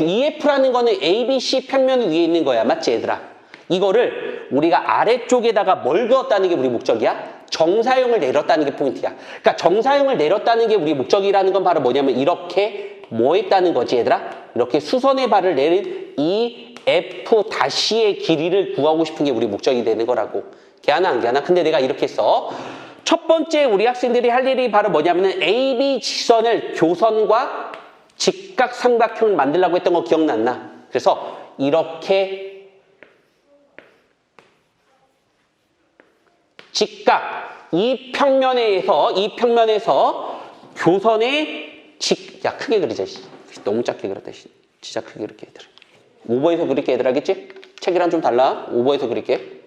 EF라는 거는 ABC 평면 위에 있는 거야. 맞지 얘들아? 이거를 우리가 아래쪽에다가 뭘 그었다는 게 우리 목적이야? 정사형을 내렸다는 게 포인트야. 그러니까 정사형을 내렸다는 게 우리 목적이라는 건 바로 뭐냐면 이렇게 뭐 했다는 거지 얘들아? 이렇게 수선의 발을 내린 이 F'의 길이를 구하고 싶은 게 우리 목적이 되는 거라고. 걔하나 안 걔하나? 근데 내가 이렇게 써. 첫 번째 우리 학생들이 할 일이 바로 뭐냐면은 AB 직선을 교선과 직각삼각형을 만들려고 했던 거 기억났나? 그래서 이렇게 직각 이 평면에서 교선의 야 크게 그리자. 너무 작게 그렸다. 진짜 크게 그릴게 얘들아. 오버해서 그릴게 얘들아. 알겠지? 책이랑 좀 달라. 오버해서 그릴게.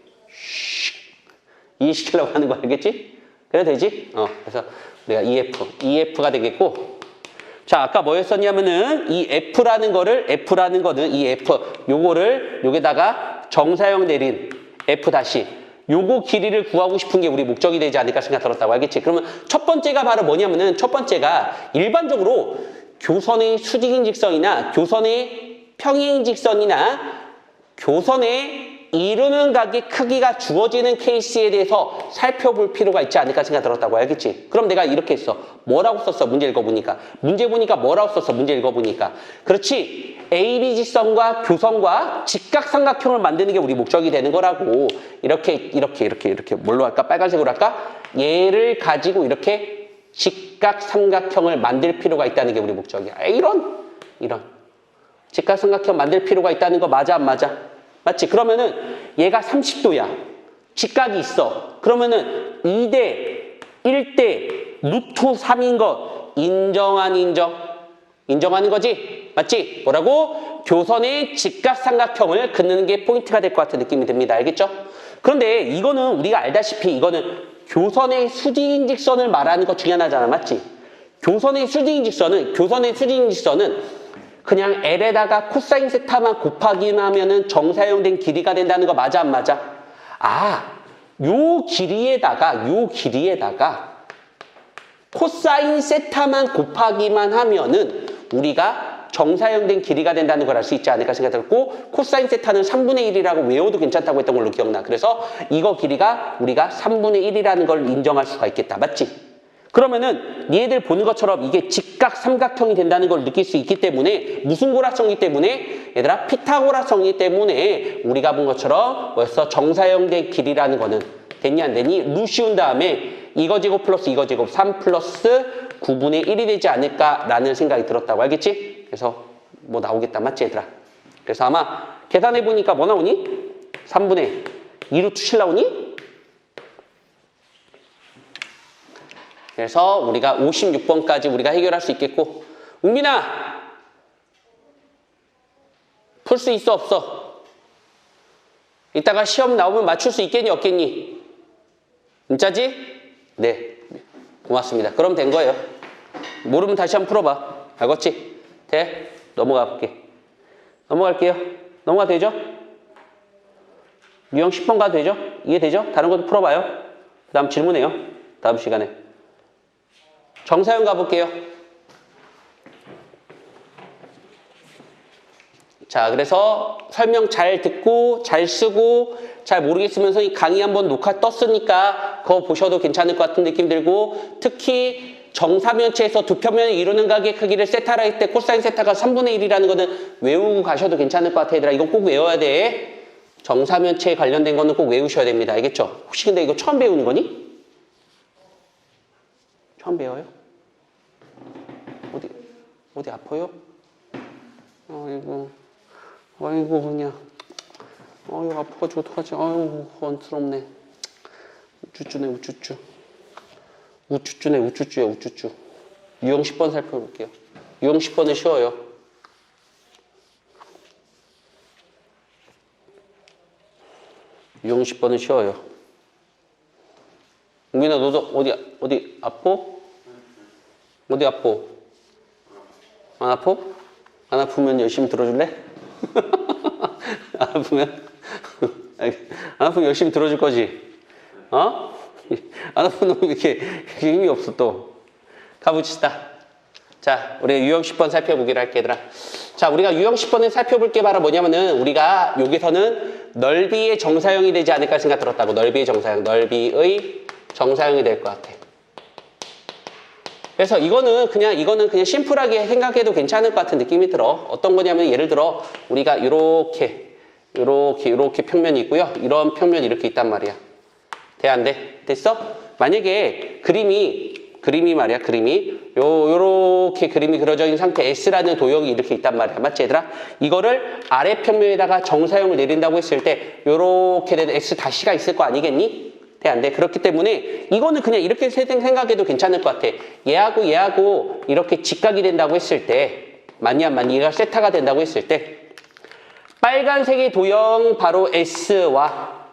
이해시키려고 하는 거 알겠지? 그래 되지? 그래서 내가 EF가 되겠고 자 아까 뭐였었냐면은 이 F라는 거는 이 F 요거를 여기다가 정사형 내린 F 다시 요거 길이를 구하고 싶은 게 우리 목적이 되지 않을까 생각 들었다고. 알겠지? 그러면 첫 번째가 바로 뭐냐면은 첫 번째가 일반적으로 교선의 수직인직선이나 교선의 평행인직선이나 교선의 이루는 각의 크기가 주어지는 케이스에 대해서 살펴볼 필요가 있지 않을까 생각 들었다고. 알겠지? 그럼 내가 이렇게 했어. 뭐라고 썼어? 문제 읽어보니까. 문제 보니까 뭐라고 썼어? 문제 읽어보니까. 그렇지. AB 직선과 교선과 직각삼각형을 만드는 게 우리 목적이 되는 거라고. 이렇게 뭘로 할까? 빨간색으로 할까? 얘를 가지고 이렇게 직각삼각형을 만들 필요가 있다는 게 우리 목적이야. 이런 직각삼각형 만들 필요가 있다는 거 맞아 안 맞아? 맞지? 그러면은 얘가 30도야. 직각이 있어. 그러면은 2대 1대 루트 3인 거 인정 안 인정? 인정하는 거지? 맞지? 뭐라고? 교선의 직각삼각형을 긋는 게 포인트가 될 것 같은 느낌이 듭니다. 알겠죠? 그런데 이거는 우리가 알다시피 이거는 교선의 수직인직선을 말하는 것 중에 하나잖아. 맞지? 교선의 수직인직선은 그냥 L에다가 코사인 세타만 곱하기만 하면은 정사형된 길이가 된다는 거 맞아 안 맞아? 요 길이에다가 코사인 세타만 곱하기만 하면은 우리가 정사형된 길이가 된다는 걸 알 수 있지 않을까 생각했고 코사인 세타는 3분의 1이라고 외워도 괜찮다고 했던 걸로 기억나. 그래서 이거 길이가 우리가 3분의 1이라는 걸 인정할 수가 있겠다. 맞지? 그러면은 얘들 보는 것처럼 이게 직각 삼각형이 된다는 걸 느낄 수 있기 때문에 무슨 고라성이기 때문에 얘들아 피타고라성이기 때문에 우리가 본 것처럼 뭐였어? 정사형된 길이라는 거는 됐니 안 됐니? 루 씌운 다음에 이거 제곱 플러스 이거 제곱 3 플러스 9분의 1이 되지 않을까라는 생각이 들었다고. 알겠지? 그래서 뭐 나오겠다. 맞지 얘들아? 그래서 아마 계산해 보니까 뭐 나오니? 3분의 2루트 7 나오니? 그래서 우리가 56번까지 우리가 해결할 수 있겠고 웅민아 풀 수 있어 없어? 이따가 시험 나오면 맞출 수 있겠니 없겠니? 진짜지? 네 고맙습니다. 그럼 된 거예요. 모르면 다시 한번 풀어봐. 알겠지? 돼? 넘어가 볼게. 넘어갈게요. 넘어가 되죠? 유형 10번 가도 되죠? 이해되죠? 다른 것도 풀어봐요. 그 다음 질문해요. 다음 시간에. 정사형 가볼게요. 자, 그래서 설명 잘 듣고 잘 쓰고 잘 모르겠으면서 이 강의 한번 녹화 떴으니까 그거 보셔도 괜찮을 것 같은 느낌 들고, 특히 정사면체에서 두 평면을 이루는 각의 크기를 세타라 할 때 코사인 세타가 3분의 1이라는 거는 외우고 가셔도 괜찮을 것 같아. 얘들아, 이건 꼭 외워야 돼. 정사면체에 관련된 거는 꼭 외우셔야 됩니다. 알겠죠? 혹시 근데 이거 처음 배우는 거니? 처음 배워요? 어디 아파요? 아이고 그냥 아파가지고 어떡하지? 아이고 원스럽네. 우쭈쭈네 우쭈쭈. 우쭈쭈네 우쭈쭈야 우쭈쭈. 유형 10번 살펴볼게요. 유형 10번은 쉬워요. 유형 10번은 쉬워요. 웅민아 너도 어디 아파? 어디 아파? 안 아파? 안 아프면 열심히 들어줄래? 안 아프면? 안 아프면 열심히 들어줄 거지? 어? 안 아프면 왜 이렇게 힘이 없어 또. 가봅시다. 자, 우리가 유형 10번 살펴보기로 할게, 얘들아. 자, 우리가 유형 10번을 살펴볼 게 바로 뭐냐면은, 우리가 여기서는 넓이의 정사형이 되지 않을까 생각 들었다고. 넓이의 정사형. 넓이의 정사형이 될 것 같아. 그래서 이거는 그냥 심플하게 생각해도 괜찮을 것 같은 느낌이 들어. 어떤 거냐면, 예를 들어 우리가 이렇게 평면이 있고요. 이런 평면이 이렇게 있단 말이야. 돼, 안 돼? 됐어? 만약에 그림이 말이야, 요렇게 그림이 그려져 있는 상태 S라는 도형이 이렇게 있단 말이야. 맞지, 얘들아? 이거를 아래 평면에다가 정사형을 내린다고 했을 때 요렇게 된 X 다시가 있을 거 아니겠니? 돼, 안 돼? 그렇기 때문에 이거는 그냥 이렇게 생각해도 괜찮을 것 같아. 얘하고 이렇게 직각이 된다고 했을 때, 맞니 안 맞니? 얘가 세타가 된다고 했을 때, 빨간색의 도형 바로 S와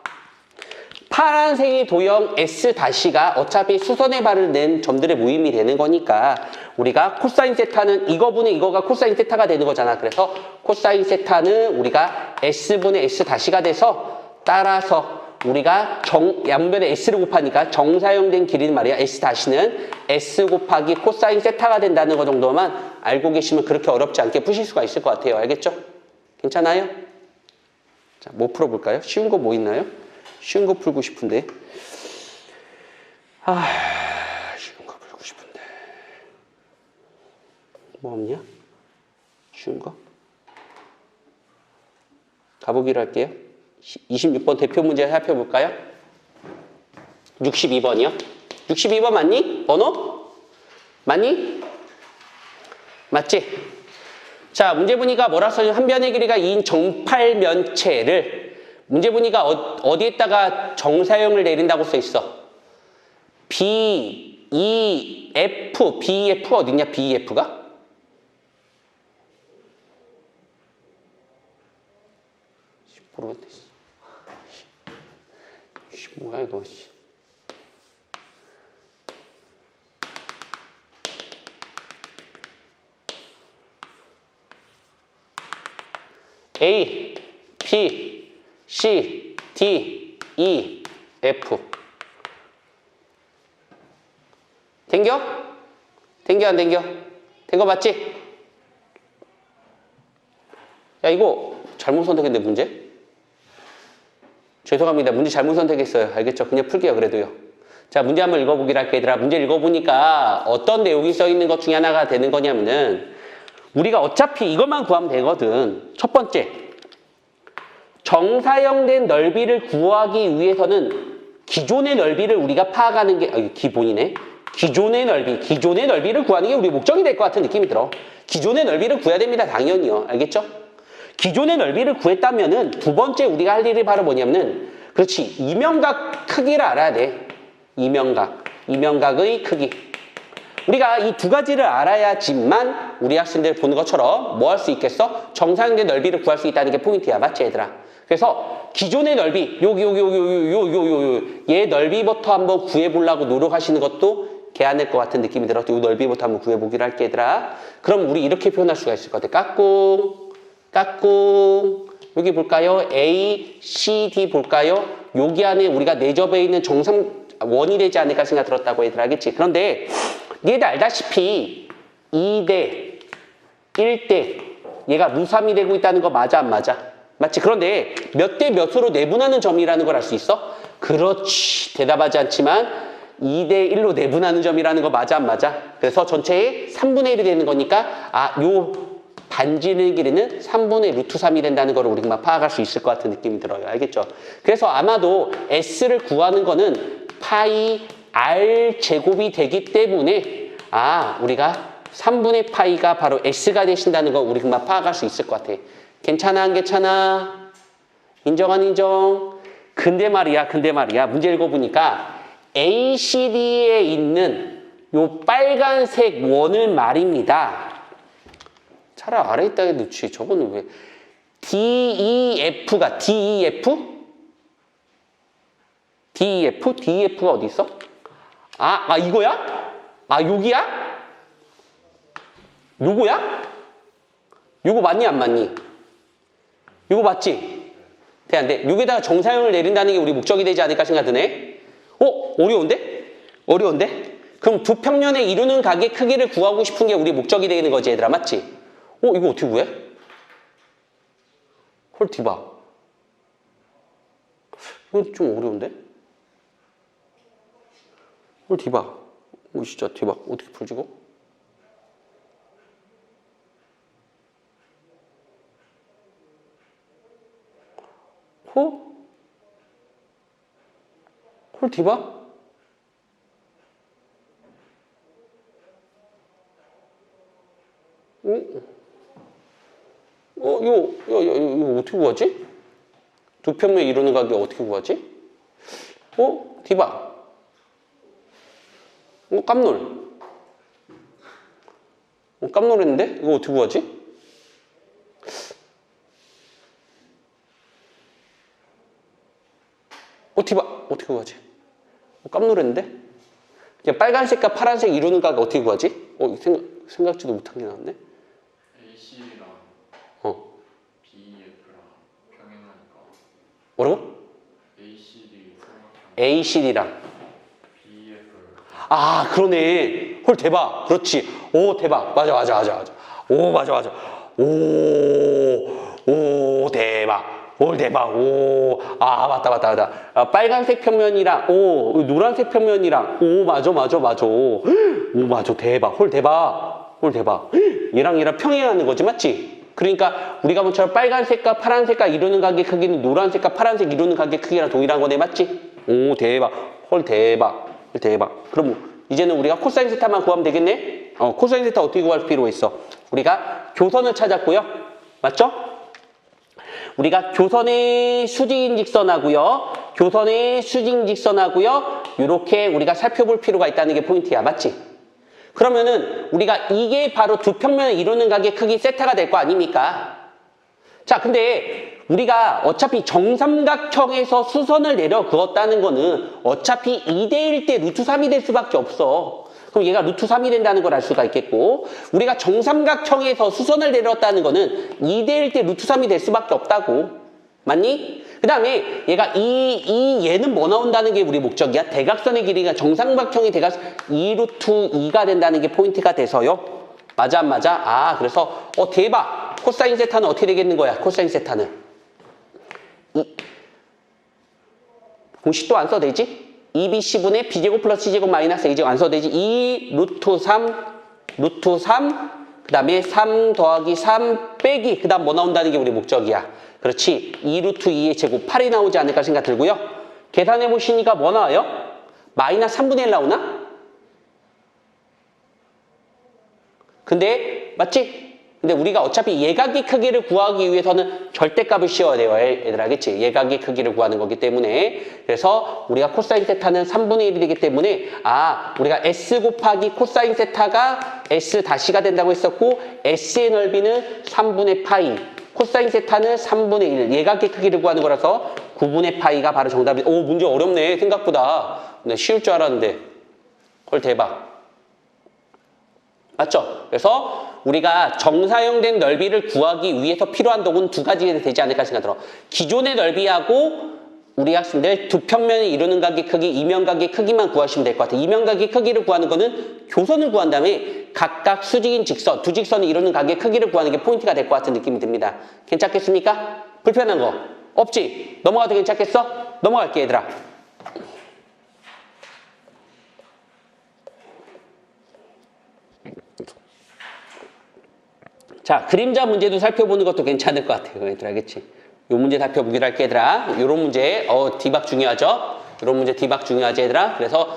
파란색의 도형 S-가 어차피 수선의 발을 낸 점들의 모임이 되는 거니까, 우리가 코사인 세타는 이거분의 이거가 코사인 세타가 되는 거잖아. 그래서 코사인 세타는 우리가 S분의 S-가 돼서, 따라서 우리가 양변에 S를 곱하니까 정사형된 길이는 말이야. S-는 S 곱하기 코사인 세타가 된다는 거 정도만 알고 계시면 그렇게 어렵지 않게 푸실 수가 있을 것 같아요. 알겠죠? 괜찮아요? 자, 뭐 풀어볼까요? 쉬운 거 뭐 있나요? 쉬운 거 풀고 싶은데. 쉬운 거 풀고 싶은데. 뭐 없냐? 쉬운 거? 가보기로 할게요. 26번 대표 문제 살펴볼까요? 62번이요? 62번 맞니? 번호? 맞니? 맞지? 자, 문제 보니까 뭐라 써요? 한 변의 길이가 2인 정팔면체를 문제 보니까 어디에다가 정사형을 내린다고 써 있어? B, E, F, B, F 어딨냐? B, F가? 모르겠네. 뭐야 이거? A, P, C, D, E, F. 땡겨? 땡겨 안 땡겨? 된 거 맞지? 야, 이거 잘못 선택했는데 문제? 죄송합니다. 문제 잘못 선택했어요. 알겠죠? 그냥 풀게요. 그래도요. 자, 문제 한번 읽어보기로 할게요. 얘들아, 문제 읽어보니까 어떤 내용이 써있는 것 중에 하나가 되는 거냐면은, 우리가 어차피 이것만 구하면 되거든. 첫 번째, 정사형된 넓이를 구하기 위해서는 기존의 넓이를 우리가 파악하는 게 기본이네. 기존의 넓이를 구하는 게 우리 목적이 될 것 같은 느낌이 들어. 기존의 넓이를 구해야 됩니다. 당연히요. 알겠죠? 기존의 넓이를 구했다면은 두 번째 우리가 할 일이 바로 뭐냐면은, 그렇지, 이면각 크기를 알아야 돼. 이면각의 크기. 우리가 이 두 가지를 알아야지만 우리 학생들 보는 것처럼 뭐 할 수 있겠어? 정사형된 넓이를 구할 수 있다는 게 포인트야. 맞지, 얘들아? 그래서 기존의 넓이, 얘 넓이부터 한번 구해보려고 노력하시는 것도 개안될 것 같은 느낌이 들어. 이 넓이부터 한번 구해보기로 할게, 얘들아. 그럼 우리 이렇게 표현할 수가 있을 것 같아. 까꿍, 까꿍. 여기 볼까요? A, C, D 볼까요? 여기 안에 우리가 내접에 있는 정삼원이 되지 않을까 생각 들었다고 얘들아, 알겠지? 그런데 얘들 알다시피 2대 1대 얘가 루삼이 되고 있다는 거 맞아, 안 맞아? 맞지? 그런데 몇 대 몇으로 내분하는 점이라는 걸 알 수 있어? 그렇지. 대답하지 않지만 2대 1로 내분하는 점이라는 거 맞아, 안 맞아? 그래서 전체의 3분의 1이 되는 거니까 요 반지의 길이는 3분의 루트 3이 된다는 걸 우리가 파악할 수 있을 것 같은 느낌이 들어요. 알겠죠? 그래서 아마도 S를 구하는 거는 파이 R 제곱이 되기 때문에 우리가 3분의 파이가 바로 S가 되신다는 거 우리 금방 파악할 수 있을 것 같아. 괜찮아, 안 괜찮아? 인정, 안 인정? 근데 말이야. 문제 읽어보니까 ACD에 있는 요 빨간색 원을 말입니다. 차라리 아래에 있다게 넣지. 저거는 왜? DEF가 DEF? DEF가 어디 있어? 이거야? 여기야? 요거야? 요거 맞니, 안 맞니? 요거 맞지? 대안돼. 여기다가 정사형을 내린다는 게 우리 목적이 되지 않을까 생각 드네. 어려운데? 그럼 두 평면에 이루는 각의 크기를 구하고 싶은 게 우리 목적이 되는 거지, 얘들아. 맞지? 이거 어떻게 구해? 헐, 디바. 이건 좀 어려운데? 헐, 디바. 진짜 디바. 어떻게 풀지, 이거? 헐, 디바? 이거 어떻게 구하지? 두 평면 이루는 각이 어떻게 구하지? 디바. 깜놀. 깜놀했는데? 이거 어떻게 구하지? 디바. 어떻게 구하지? 깜놀했는데? 그냥 빨간색과 파란색 이루는 각이 어떻게 구하지? 생각지도 못한 게 나왔네. AC랑 BF랑 평행하니까 뭐라고? ACD ACD랑 BF 그러네. 헐, 대박. 그렇지. 대박. 맞아. 맞아. 대박. 헐, 대박. 맞다. 빨간색 평면이랑 노란색 평면이랑 맞아. 맞아. 대박. 헐, 대박. 얘랑 평행하는 거지, 맞지? 그러니까 우리가 본처럼 빨간색과 파란색과 이루는 각의 크기는 노란색과 파란색 이루는 각의 크기랑 동일한 거네, 맞지? 대박. 헐, 대박. 그럼 이제는 우리가 코사인 세타만 구하면 되겠네? 코사인 세타 어떻게 구할 필요가 있어? 우리가 교선을 찾았고요. 맞죠? 우리가 교선의 수직인 직선하고요. 이렇게 우리가 살펴볼 필요가 있다는 게 포인트야. 맞지? 그러면은 우리가 이게 바로 두 평면을 이루는 각의 크기 세타가 될 거 아닙니까? 자, 근데 우리가 어차피 정삼각형에서 수선을 내려 그었다는 거는 어차피 2대1 때 루트 3이 될 수밖에 없어. 그럼 얘가 루트 3이 된다는 걸 알 수가 있겠고, 우리가 정삼각형에서 수선을 내렸다는 거는 2대1 때 루트 3이 될 수밖에 없다고. 맞니? 그 다음에 얘가 얘는 뭐 나온다는 게 우리 목적이야? 대각선의 길이가 정삼각형의 대각선 2루트 2가 된다는 게 포인트가 돼서요. 맞아, 안 맞아? 그래서 대박. 코사인 세타는 어떻게 되겠는 거야? 코사인 세타는 공식도 안 써도 되지? 2bc분의 b제곱 플러스 c제곱 마이너스 a제곱 안 써도 되지? 2 루트 3 그 다음에 3 더하기 3 빼기 그 다음 뭐 나온다는 게 우리 목적이야. 그렇지. 2 루트 2의 제곱 8이 나오지 않을까 생각 들고요. 계산해 보시니까 뭐 나와요? 마이너스 3분의 1 나오나? 근데 맞지? 근데 우리가 어차피 예각의 크기를 구하기 위해서는 절대값을 씌워야 돼요. 얘들아, 알겠지? 예각의 크기를 구하는 거기 때문에. 그래서 우리가 코사인 세타는 3분의 1이 되기 때문에 우리가 S 곱하기 코사인 세타가 S 다시가 된다고 했었고, S의 넓이는 3분의 파이, 코사인 세타는 3분의 1, 예각의 크기를 구하는 거라서 9분의 파이가 바로 정답이. 문제 어렵네, 생각보다. 네, 쉬울 줄 알았는데. 헐 대박. 맞죠? 그래서 우리가 정사형된 넓이를 구하기 위해서 필요한 도구는 두 가지가 되지 않을까 생각 들어. 기존의 넓이하고 우리 학생들 두 평면이 이루는 각의 크기, 이면각의 크기만 구하시면 될 것 같아요. 이면각의 크기를 구하는 거는 교선을 구한 다음에 각각 수직인 직선, 두 직선이 이루는 각의 크기를 구하는 게 포인트가 될 것 같은 느낌이 듭니다. 괜찮겠습니까? 불편한 거 없지? 넘어가도 괜찮겠어? 넘어갈게 얘들아. 자, 그림자 문제도 살펴보는 것도 괜찮을 것 같아요. 얘들아, 알겠지? 요 문제 살펴보기로 할게, 얘들아. 요런 문제, 디박 중요하죠? 요런 문제 디박 중요하지, 얘들아? 그래서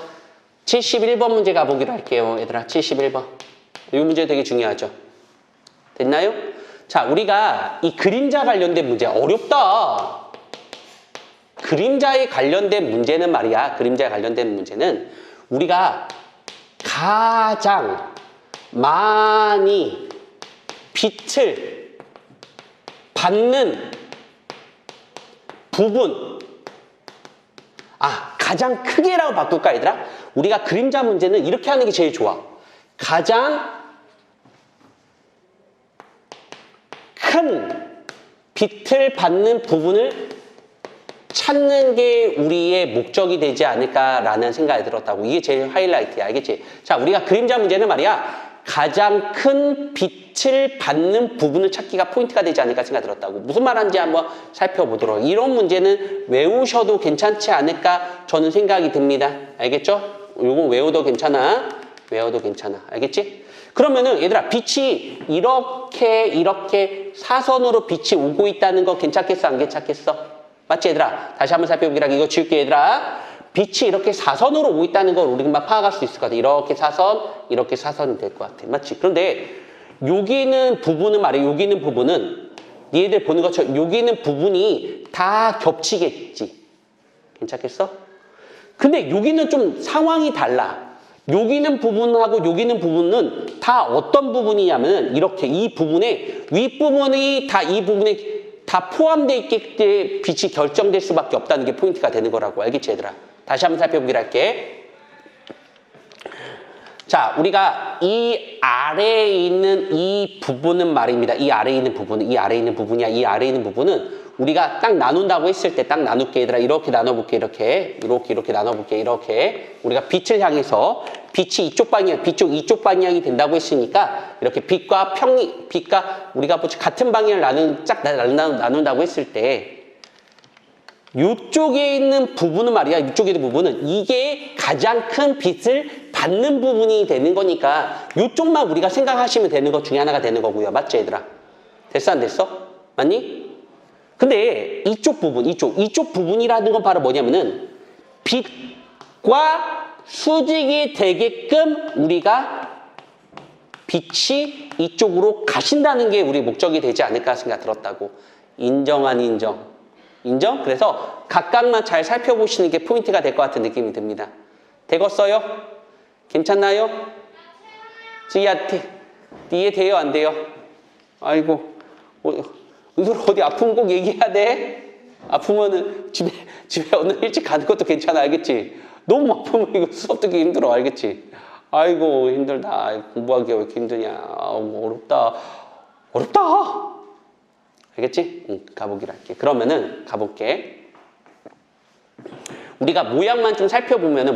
71번 문제 가보기로 할게요, 얘들아. 71번. 요 문제 되게 중요하죠? 됐나요? 자, 우리가 이 그림자 관련된 문제, 어렵다. 그림자에 관련된 문제는 말이야, 그림자에 관련된 문제는 우리가 가장 많이 빛을 받는 부분, 가장 크게라고 바꿀까 얘들아? 우리가 그림자 문제는 이렇게 하는 게 제일 좋아. 가장 큰 빛을 받는 부분을 찾는 게 우리의 목적이 되지 않을까라는 생각이 들었다고. 이게 제일 하이라이트야, 알겠지? 자, 우리가 그림자 문제는 말이야, 가장 큰 빛을 받는 부분을 찾기가 포인트가 되지 않을까 생각이 들었다고. 무슨 말하는지 한번 살펴보도록. 이런 문제는 외우셔도 괜찮지 않을까 저는 생각이 듭니다. 알겠죠? 요거 외워도 괜찮아. 외워도 괜찮아. 알겠지? 그러면은 얘들아, 빛이 이렇게 사선으로 빛이 오고 있다는 거 괜찮겠어? 안 괜찮겠어? 맞지 얘들아? 다시 한번 살펴보기라. 이거 지울게 얘들아. 빛이 이렇게 사선으로 오고 있다는 걸 우리가 파악할 수 있을 것 같아. 이렇게 사선이 될 것 같아. 맞지? 그런데 여기 있는 부분은 말이야. 여기 있는 부분은 얘들 보는 것처럼 여기 있는 부분이 다 겹치겠지. 괜찮겠어? 근데 여기는 좀 상황이 달라. 여기 있는 부분하고 여기 있는 부분은 다 어떤 부분이냐면은 이렇게 이 부분에 윗부분이 다 이 부분에 다 포함되어 있기 때문에 빛이 결정될 수밖에 없다는 게 포인트가 되는 거라고. 알겠지 얘들아? 다시 한번 살펴보기로 할게. 자, 우리가 이 아래에 있는 이 부분은 말입니다. 이 아래에 있는 부분은, 이 아래에 있는 부분이야. 이 아래에 있는 부분은 우리가 딱 나눈다고 했을 때 딱 나눌게 얘들아. 이렇게 나눠볼게. 이렇게 나눠볼게. 이렇게 우리가 빛을 향해서 빛이 이쪽 방향, 이쪽 방향이 된다고 했으니까 이렇게 빛과 우리가 같은 방향을 나눈다고 했을 때 이쪽에 있는 부분은 말이야. 이쪽에 있는 부분은 이게 가장 큰 빛을 받는 부분이 되는 거니까 이쪽만 우리가 생각하시면 되는 것 중에 하나가 되는 거고요. 맞지 얘들아? 됐어 안 됐어? 맞니? 근데 이쪽 부분이라는 건 바로 뭐냐면은 빛과 수직이 되게끔 우리가 빛이 이쪽으로 가신다는 게 우리 목적이 되지 않을까 생각 들었다고. 인정 안 인정? 인정? 그래서 각각만 잘 살펴보시는 게 포인트가 될 것 같은 느낌이 듭니다. 되겠어요? 괜찮나요? 지야, 이해돼요? 안 돼요? 아이고, 은솔 어디 아프면 꼭 얘기해야 돼? 아프면은 집에 오늘 일찍 가는 것도 괜찮아, 알겠지? 너무 아프면 이거 수업 듣기 힘들어, 알겠지? 아이고, 힘들다. 공부하기가 왜 이렇게 힘드냐. 어렵다. 알겠지? 응, 가보기로 할게. 그러면은 가볼게. 우리가 모양만 살펴보면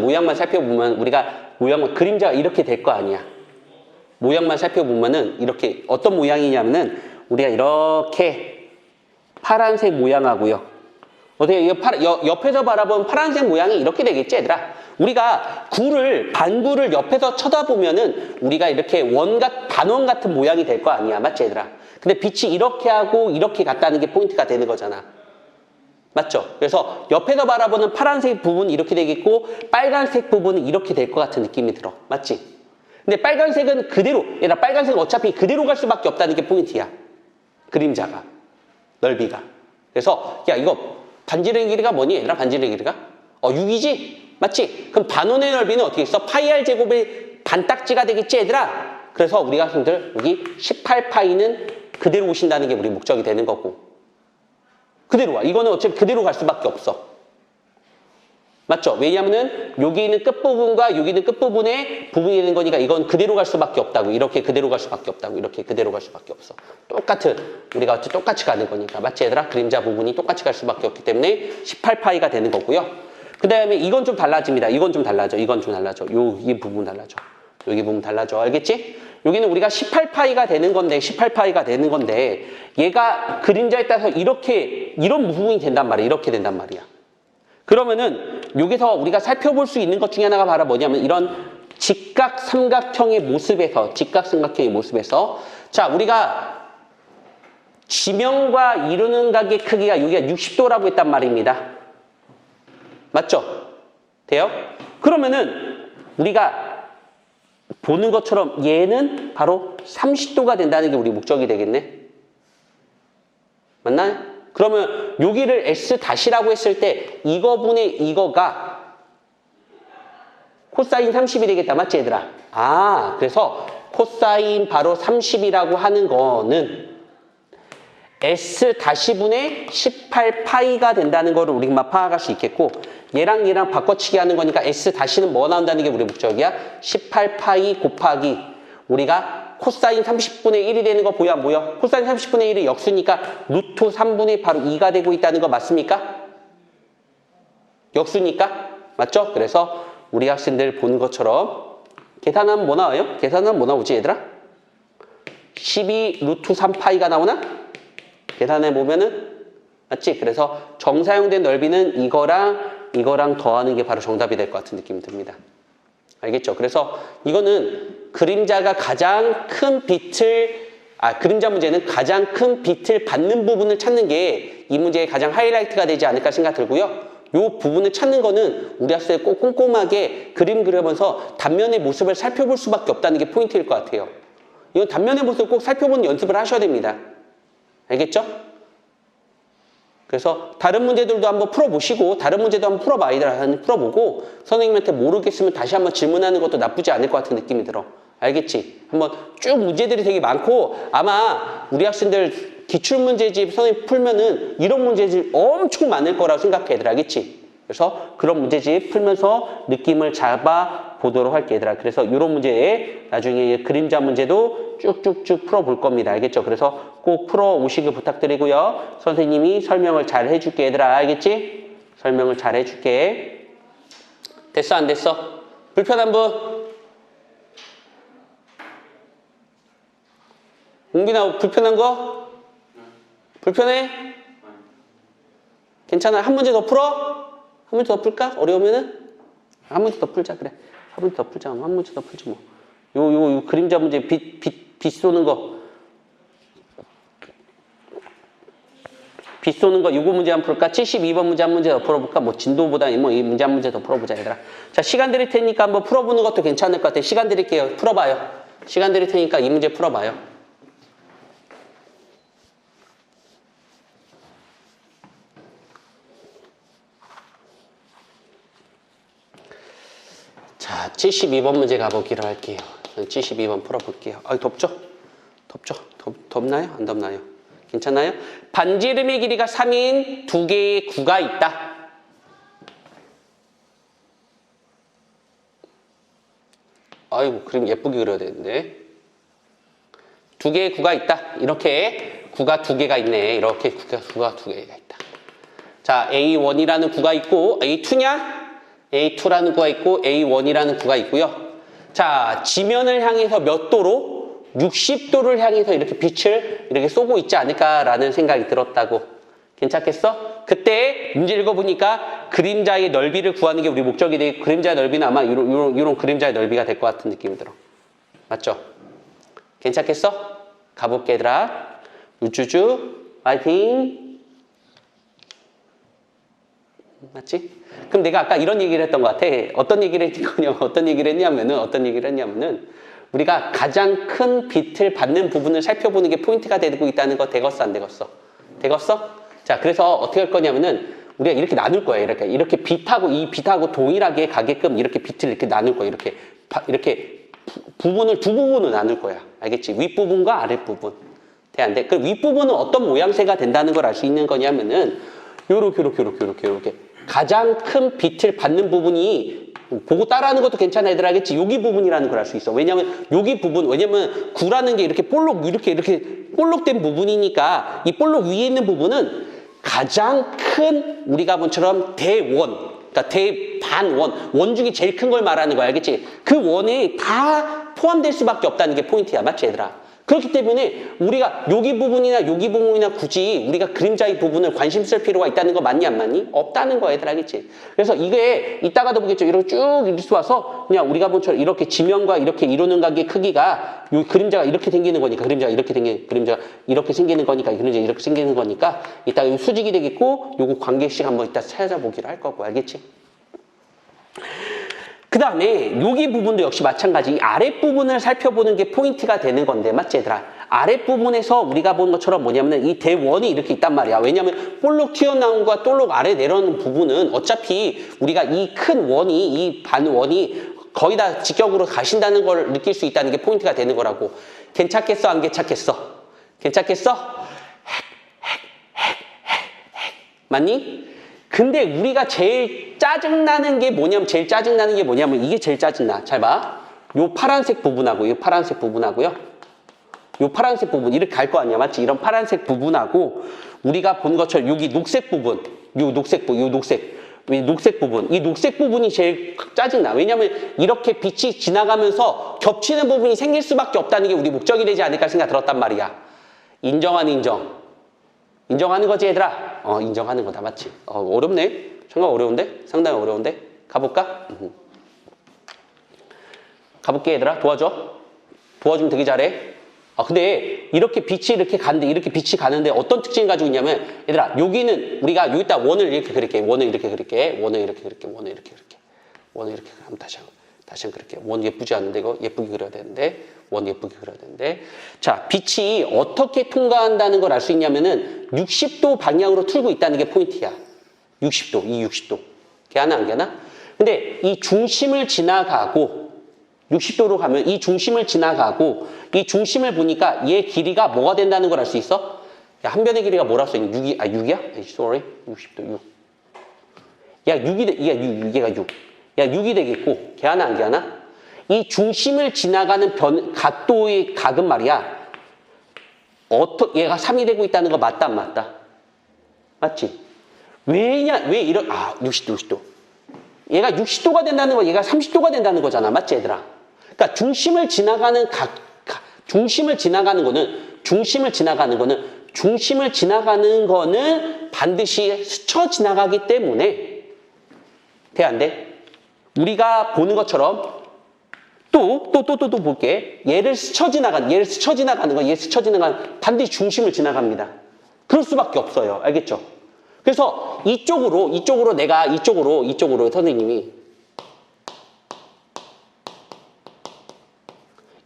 우리가 그림자가 이렇게 될 거 아니야. 모양만 살펴보면은 이렇게 어떤 모양이냐면은 우리가 이렇게 파란색 모양하고요. 어떻게 옆에서 바라보면 파란색 모양이 이렇게 되겠지, 얘들아? 우리가 반구를 옆에서 쳐다보면은 우리가 이렇게 반원 같은 모양이 될 거 아니야. 맞지, 얘들아? 근데 빛이 이렇게 하고 이렇게 갔다는 게 포인트가 되는 거잖아. 맞죠? 그래서 옆에서 바라보는 파란색 부분이 이렇게 되겠고 빨간색 부분은 이렇게 될 것 같은 느낌이 들어. 맞지? 근데 빨간색은 그대로, 얘들아, 빨간색은 어차피 그대로 갈 수밖에 없다는 게 포인트야. 그림자가. 넓이가. 그래서 야, 이거 반지름 길이가 뭐니? 얘들아, 반지름 길이가? 6이지? 맞지? 그럼 반원의 넓이는 어떻게 있어? 파이 r 제곱의 반딱지가 되겠지, 얘들아? 그래서 우리 학생들 여기 18파이는 그대로 오신다는 게 우리 목적이 되는 거고. 그대로 와. 이거는 어차피 그대로 갈 수밖에 없어. 맞죠? 왜냐면은 여기 있는 끝부분과 여기 있는 끝부분에 부분이 되는 거니까 이건 그대로 갈 수밖에 없다고. 이렇게 그대로 갈 수밖에 없다고. 이렇게 그대로 갈 수밖에 없어. 똑같은 우리가 어째 똑같이 가는 거니까. 맞지 얘들아? 그림자 부분이 똑같이 갈 수밖에 없기 때문에 18파이가 되는 거고요. 그 다음에 이건 좀 달라집니다. 이건 좀 달라져. 이건 좀 달라져. 여기 부분 달라져. 여기 부분 달라져. 알겠지? 여기는 우리가 18파이가 되는 건데 18파이가 되는 건데 얘가 그림자에 따라서 이렇게 이런 부분이 된단 말이야. 이렇게 된단 말이야. 그러면은 여기서 우리가 살펴볼 수 있는 것 중에 하나가 바로 뭐냐면 이런 직각삼각형의 모습에서 자 우리가 지면과 이루는 각의 크기가 여기가 60도라고 했단 말입니다. 맞죠? 돼요? 그러면은 우리가 보는 것처럼 얘는 바로 30도가 된다는 게 우리 목적이 되겠네. 맞나요? 그러면 여기를 S-라고 했을 때 이거분의 이거가 코사인 30이 되겠다. 맞지 얘들아? 아 그래서 코사인 바로 30이라고 하는 거는 S-분의 18파이가 된다는 거를 우리가 파악할 수 있겠고 얘랑 얘랑 바꿔치기 하는 거니까 S-는 뭐 나온다는 게 우리 목적이야? 18파이 곱하기 우리가 코사인 30분의 1이 되는 거 보여 안 보여? 코사인 30분의 1이 역수니까 루트 3분의 바로 2가 되고 있다는 거 맞습니까? 역수니까? 맞죠? 그래서 우리 학생들 보는 것처럼 계산하면 뭐 나와요? 계산하면 뭐 나오지 얘들아? 12 루트 3파이가 나오나? 계산해 보면은 맞지? 그래서 정사용된 넓이는 이거랑 더하는 게 바로 정답이 될 것 같은 느낌이 듭니다. 알겠죠? 그래서 이거는 그림자가 가장 큰 빛을 그림자 문제는 가장 큰 빛을 받는 부분을 찾는 게 이 문제의 가장 하이라이트가 되지 않을까 생각 들고요. 이 부분을 찾는 거는 우리 학생이 꼭 꼼꼼하게 그림 그려면서 단면의 모습을 살펴볼 수밖에 없다는 게 포인트일 것 같아요. 이건 단면의 모습을 꼭 살펴보는 연습을 하셔야 됩니다. 알겠죠? 그래서 다른 문제들도 한번 풀어보시고 다른 문제도 한번 풀어보고 선생님한테 모르겠으면 다시 한번 질문하는 것도 나쁘지 않을 것 같은 느낌이 들어. 알겠지? 한번 쭉 문제들이 되게 많고 아마 우리 학생들 기출문제집 선생님 풀면은 이런 문제집 엄청 많을 거라고 생각해 얘들아. 알겠지? 그래서 그런 문제집 풀면서 느낌을 잡아보도록 할게 얘들아. 그래서 이런 문제에 나중에 그림자 문제도 쭉쭉쭉 풀어볼 겁니다. 알겠죠? 그래서 꼭 풀어오시길 부탁드리고요. 선생님이 설명을 잘 해줄게 얘들아. 알겠지? 설명을 잘 해줄게. 됐어 안 됐어? 불편한 분? 웅빈아 불편한 거? 불편해? 괜찮아? 한 문제 더 풀어? 한 문제 더 풀까? 어려우면은? 한 문제 더 풀자 그래. 한 문제 더 풀자. 한 문제 더 풀지 뭐. 요 그림자 문제 빛 쏘는 거. 빛 쏘는 거 요거 문제 한번 풀까? 72번 문제 한 문제 더 풀어볼까? 뭐 진도보다 뭐 이 문제 한 문제 더 풀어보자 얘들아. 자 시간 드릴 테니까 한번 풀어보는 것도 괜찮을 것 같아. 시간 드릴게요. 풀어봐요. 시간 드릴 테니까 이 문제 풀어봐요. 자, 72번 문제 가보기로 할게요. 72번 풀어볼게요. 덥죠? 덥나요? 안 덥나요? 괜찮아요? 반지름의 길이가 3인 두 개의 구가 있다. 아이고, 그림 예쁘게 그려야 되는데. 두 개의 구가 있다. 이렇게 구가 두 개가 있네. 이렇게 구가 두 개가 있다. 자, A1이라는 구가 있고, A2냐? A2라는 구가 있고 A1이라는 구가 있고요. 자, 지면을 향해서 몇 도로? 60도를 향해서 이렇게 빛을 이렇게 쏘고 있지 않을까라는 생각이 들었다고. 괜찮겠어? 그때 문제 읽어보니까 그림자의 넓이를 구하는 게 우리 목적이 되고 그림자의 넓이는 아마 이런 그림자의 넓이가 될 것 같은 느낌이 들어. 맞죠? 괜찮겠어? 가볼게 얘들아. 우쭈쭈 파이팅. 맞지? 그럼 내가 아까 이런 얘기를 했던 것 같아. 어떤 얘기를 했냐면은 우리가 가장 큰 빛을 받는 부분을 살펴보는 게 포인트가 되고 있다는 거 되겠어 안 되겠어? 되겠어? 자, 그래서 어떻게 할 거냐면은 우리가 이렇게 나눌 거야. 이렇게 빛하고 이 빛하고 동일하게 가게끔 이렇게 빛을 이렇게 나눌 거야. 이렇게 부분을 두 부분으로 나눌 거야. 알겠지? 윗부분과 아랫부분. 돼 안 돼? 그 윗부분은 어떤 모양새가 된다는 걸 알 수 있는 거냐면은 요렇게 가장 큰 빛을 받는 부분이 보고 따라하는 것도 괜찮아 얘들아 알겠지? 여기 부분이라는 걸 알 수 있어. 왜냐면 여기 부분 왜냐면 9라는 게 이렇게 볼록 이렇게 볼록된 부분이니까 이 볼록 위에 있는 부분은 가장 큰 우리가 본처럼 대원 그러니까 대반원 원 중에 제일 큰 걸 말하는 거야 알겠지? 그 원에 다 포함될 수밖에 없다는 게 포인트야 맞지 얘들아? 그렇기 때문에 우리가 여기 부분이나 굳이 우리가 그림자의 부분을 관심 쓸 필요가 있다는 거 맞니 안 맞니? 없다는 거야 얘들 알겠지? 그래서 이게 이따가도 보겠죠. 이렇게 쭉 이렇게 와서 그냥 우리가 본처럼 이렇게 지면과 이렇게 이루는 각의 크기가 요 그림자가 이렇게 생기는 거니까 그림자가 이렇게 생기는 거니까 이따가 요 수직이 되겠고 요거 관계식 한번 이따 찾아보기로 할 거고 알겠지? 그 다음에 여기 부분도 역시 마찬가지 이 아랫부분을 살펴보는 게 포인트가 되는 건데 맞지 얘들아? 아랫부분에서 우리가 본 것처럼 뭐냐면 이 대원이 이렇게 있단 말이야. 왜냐하면 볼록 튀어나온 것과 볼록 아래 내려오는 부분은 어차피 우리가 이 큰 원이 이 반원이 거의 다 직격으로 가신다는 걸 느낄 수 있다는 게 포인트가 되는 거라고. 괜찮겠어 안 괜찮겠어? 괜찮겠어? 맞니? 근데 우리가 제일 짜증나는 게 뭐냐면 이게 제일 짜증나. 잘 봐. 요 파란색 부분하고 요 파란색 부분하고요. 요 파란색 부분 이렇게 갈 거 아니야. 맞지? 이런 파란색 부분하고 우리가 본 것처럼 여기 녹색 부분, 요 녹색 부분, 이 녹색 부분이 제일 짜증나. 왜냐면 이렇게 빛이 지나가면서 겹치는 부분이 생길 수밖에 없다는 게 우리 목적이 되지 않을까 생각 들었단 말이야. 인정하는 거지 얘들아? 인정하는 거다 맞지? 어렵네? 정말 어려운데? 상당히 어려운데? 가볼까? 가볼게 얘들아 도와주면 되게 잘해. 근데 이렇게 빛이 이렇게 가는데 어떤 특징을 가지고 있냐면 얘들아 여기는 우리가 여기다 원을 이렇게 그릴게. 원을 이렇게 그럼 다시 한번 그릴게. 원 예쁘지 않은데 이거 예쁘게 그려야 되는데 자 빛이 어떻게 통과한다는 걸 알 수 있냐면은 60도 방향으로 틀고 있다는 게 포인트야. 60도 걔하나 안 걔하나? 근데 이 중심을 지나가고 60도로 가면 이 중심을 지나가고 이 중심을 보니까 얘 길이가 뭐가 된다는 걸 알 수 있어? 야, 한 변의 길이가 뭐라 써 있니? 6이야? Sorry. 60도 6. 야, 6. 야, 6이 되겠고 걔하나 안 걔하나? 이 중심을 지나가는 각도의 각은 말이야. 얘가 3이 되고 있다는 거 맞다 안 맞다? 맞지? 왜 60도. 얘가 60도가 된다는 거 얘가 30도가 된다는 거잖아. 맞지 얘들아? 그러니까 중심을 지나가는 거는 반드시 스쳐 지나가기 때문에 돼 안 돼? 우리가 보는 것처럼 또 볼게. 얘를 스쳐 지나가는 반드시 중심을 지나갑니다. 그럴 수밖에 없어요. 알겠죠? 그래서 이쪽으로 선생님이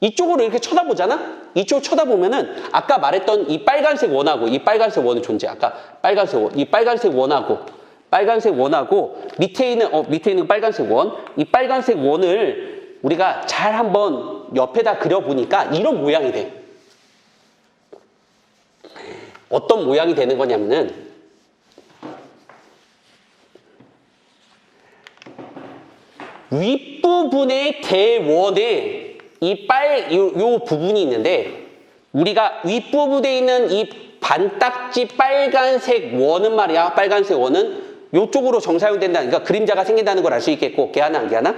이쪽으로 이렇게 쳐다보잖아? 이쪽 쳐다보면은 아까 말했던 이 빨간색 원하고 이 빨간색 원의 존재. 아까 이 빨간색 원하고 밑에 있는 빨간색 원. 이 빨간색 원을 우리가 잘 한번 옆에다 그려보니까 이런 모양이 돼. 어떤 모양이 되는 거냐면은 윗부분의 대원에 요 부분이 있는데 우리가 윗부분에 있는 이 반딱지 빨간색 원은 말이야. 빨간색 원은 요쪽으로 정사용된다는 그러니까 그림자가 생긴다는 걸 알 수 있겠고 걔하나 안 걔하나?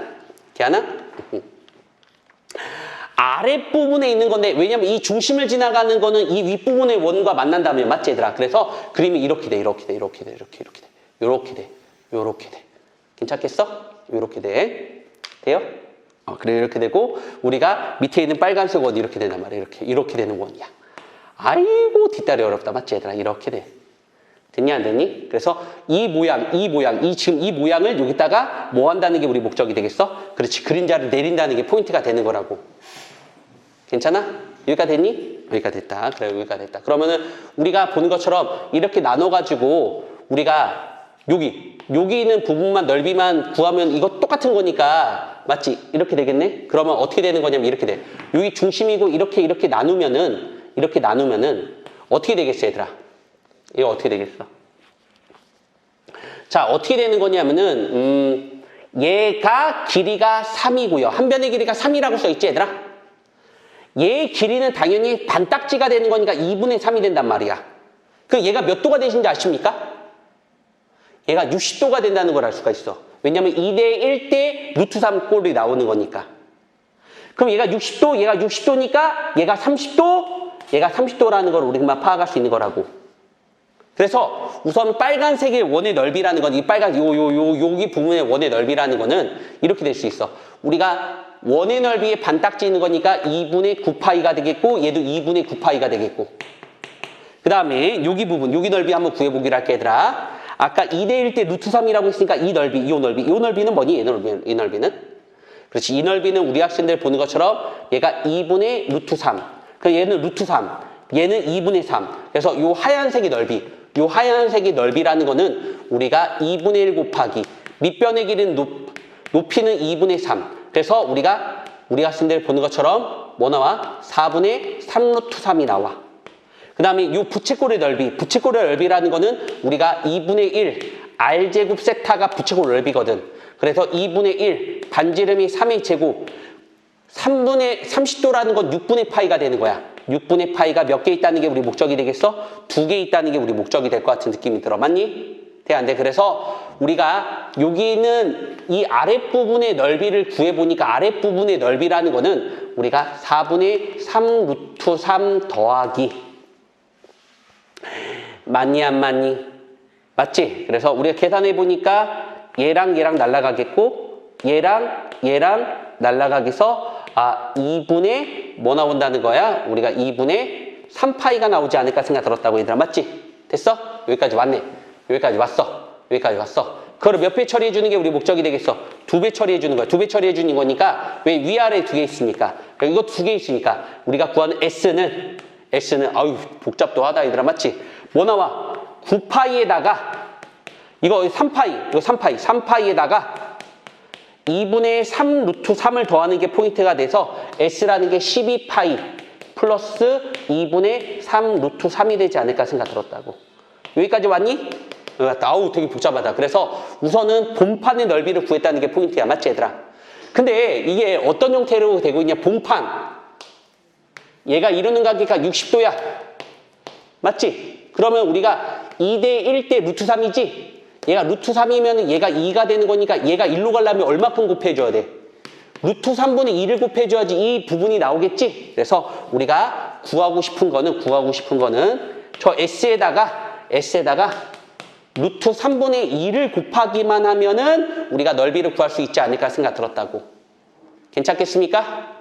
아랫부분에 있는 건데 왜냐면 이 중심을 지나가는 거는 이 윗부분의 원과 만난다면 맞지 얘들아? 그래서 그림이 이렇게 돼. 괜찮겠어? 이렇게 돼. 돼요? 그래 이렇게 되고 우리가 밑에 있는 빨간색 원이 이렇게 된단 말이야. 이렇게 되는 원이야. 아이고 뒷다리 어렵다. 맞지 얘들아? 이렇게 돼. 됐니 안 됐니? 그래서 이 모양을 여기다가 뭐 한다는 게 우리 목적이 되겠어? 그렇지. 그림자를 내린다는 게 포인트가 되는 거라고. 괜찮아? 여기가 됐니? 여기가 됐다. 그래 여기가 됐다. 그러면은 우리가 보는 것처럼 이렇게 나눠가지고 우리가 여기 있는 부분만 넓이만 구하면 이거 똑같은 거니까 맞지? 이렇게 되겠네? 그러면 어떻게 되는 거냐면 이렇게 돼. 여기 중심이고 이렇게 나누면은 어떻게 되겠어 얘들아? 이거 어떻게 되겠어? 자, 어떻게 되는 거냐면은, 얘가 길이가 3이고요. 한 변의 길이가 3이라고 써있지, 얘들아? 얘의 길이는 당연히 반딱지가 되는 거니까 2분의 3이 된단 말이야. 그 얘가 몇 도가 되신지 아십니까? 얘가 60도가 된다는 걸 알 수가 있어. 왜냐면 2대 1대 루트 3 꼴이 나오는 거니까. 그럼 얘가 60도, 얘가 60도니까 얘가 30도, 얘가 30도라는 걸 우리가 파악할 수 있는 거라고. 그래서 우선 빨간색의 원의 넓이라는 건, 이 빨간, 여기 부분의 원의 넓이라는 거는 이렇게 될 수 있어. 우리가 원의 넓이에 반딱지 있는 거니까 2분의 9파이가 되겠고, 얘도 2분의 9파이가 되겠고. 그 다음에 여기 부분, 여기 넓이 한번 구해보기로 할게, 얘들아. 아까 2대 1 대 루트 3이라고 했으니까 이 넓이, 요 넓이는 뭐니? 이 넓이는? 그렇지. 이 넓이는 우리 학생들 보는 것처럼 얘가 2분의 루트 3. 그럼 얘는 루트 3. 얘는 2분의 3. 그래서 요 하얀색의 넓이. 요 하얀색의 넓이라는 거는 우리가 2분의 1 곱하기 밑변의 길이는 높이는 2분의 3. 그래서 우리가 우리 학생들 보는 것처럼 뭐 나와? 4분의 3 루트 3이 나와. 그 다음에 요 부채꼴의 넓이. 부채꼴의 넓이라는 거는 우리가 2분의 1 R제곱 세타가 부채꼴 넓이거든. 그래서 2분의 1 반지름이 3의 제곱 3분의 30도라는 건 6분의 파이가 되는 거야. 6분의 파이가 몇 개 있다는 게 우리 목적이 되겠어? 2개 있다는 게 우리 목적이 될 것 같은 느낌이 들어. 맞니? 돼, 안 돼? 그래서 우리가 여기는 이 아랫부분의 넓이를 구해보니까 아랫부분의 넓이라는 거는 우리가 4분의 3 루트 3 더하기 맞니 안 맞니? 맞지? 그래서 우리가 계산해보니까 얘랑 얘랑 날아가겠고 얘랑 날아가게서 2분의 뭐 나온다는 거야? 우리가 2분의 3파이가 나오지 않을까 생각 들었다고 얘들아. 맞지? 됐어? 여기까지 왔네. 여기까지 왔어. 여기까지 왔어. 그걸 몇 배 처리해 주는 게 우리 목적이 되겠어? 2배 처리해 주는 거야. 2배 처리해 주는 거니까 왜 위아래 2개 있습니까? 이거 2개 있으니까 우리가 구하는 S는 아유 복잡도 하다 얘들아. 맞지? 뭐 나와? 9파이에다가 이거 3파이에다가 2분의 3 루트 3을 더하는 게 포인트가 돼서 S라는 게 12파이 플러스 2분의 3 루트 3이 되지 않을까 생각 들었다고. 여기까지 왔니? 아우 되게 복잡하다. 그래서 우선은 본판의 넓이를 구했다는 게 포인트야. 맞지 얘들아? 근데 이게 어떤 형태로 되고 있냐? 본판. 얘가 이루는 각이가 60도야. 맞지? 그러면 우리가 2대 1대 루트 3이지? 얘가 루트 3이면 얘가 2가 되는 거니까 얘가 1로 가려면 얼마큼 곱해줘야 돼? 루트 3분의 2를 곱해줘야지 이 부분이 나오겠지? 그래서 우리가 구하고 싶은 거는 저 S에다가 루트 3분의 2를 곱하기만 하면은 우리가 넓이를 구할 수 있지 않을까 생각 들었다고. 괜찮겠습니까?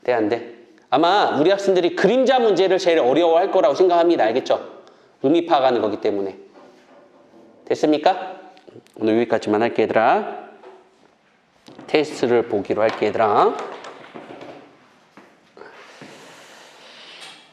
돼, 안 돼? 아마 우리 학생들이 그림자 문제를 제일 어려워할 거라고 생각합니다. 알겠죠? 의미 파악하는 거기 때문에. 됐습니까? 오늘 여기까지만 할게 얘들아. 테스트를 보기로 할게 얘들아.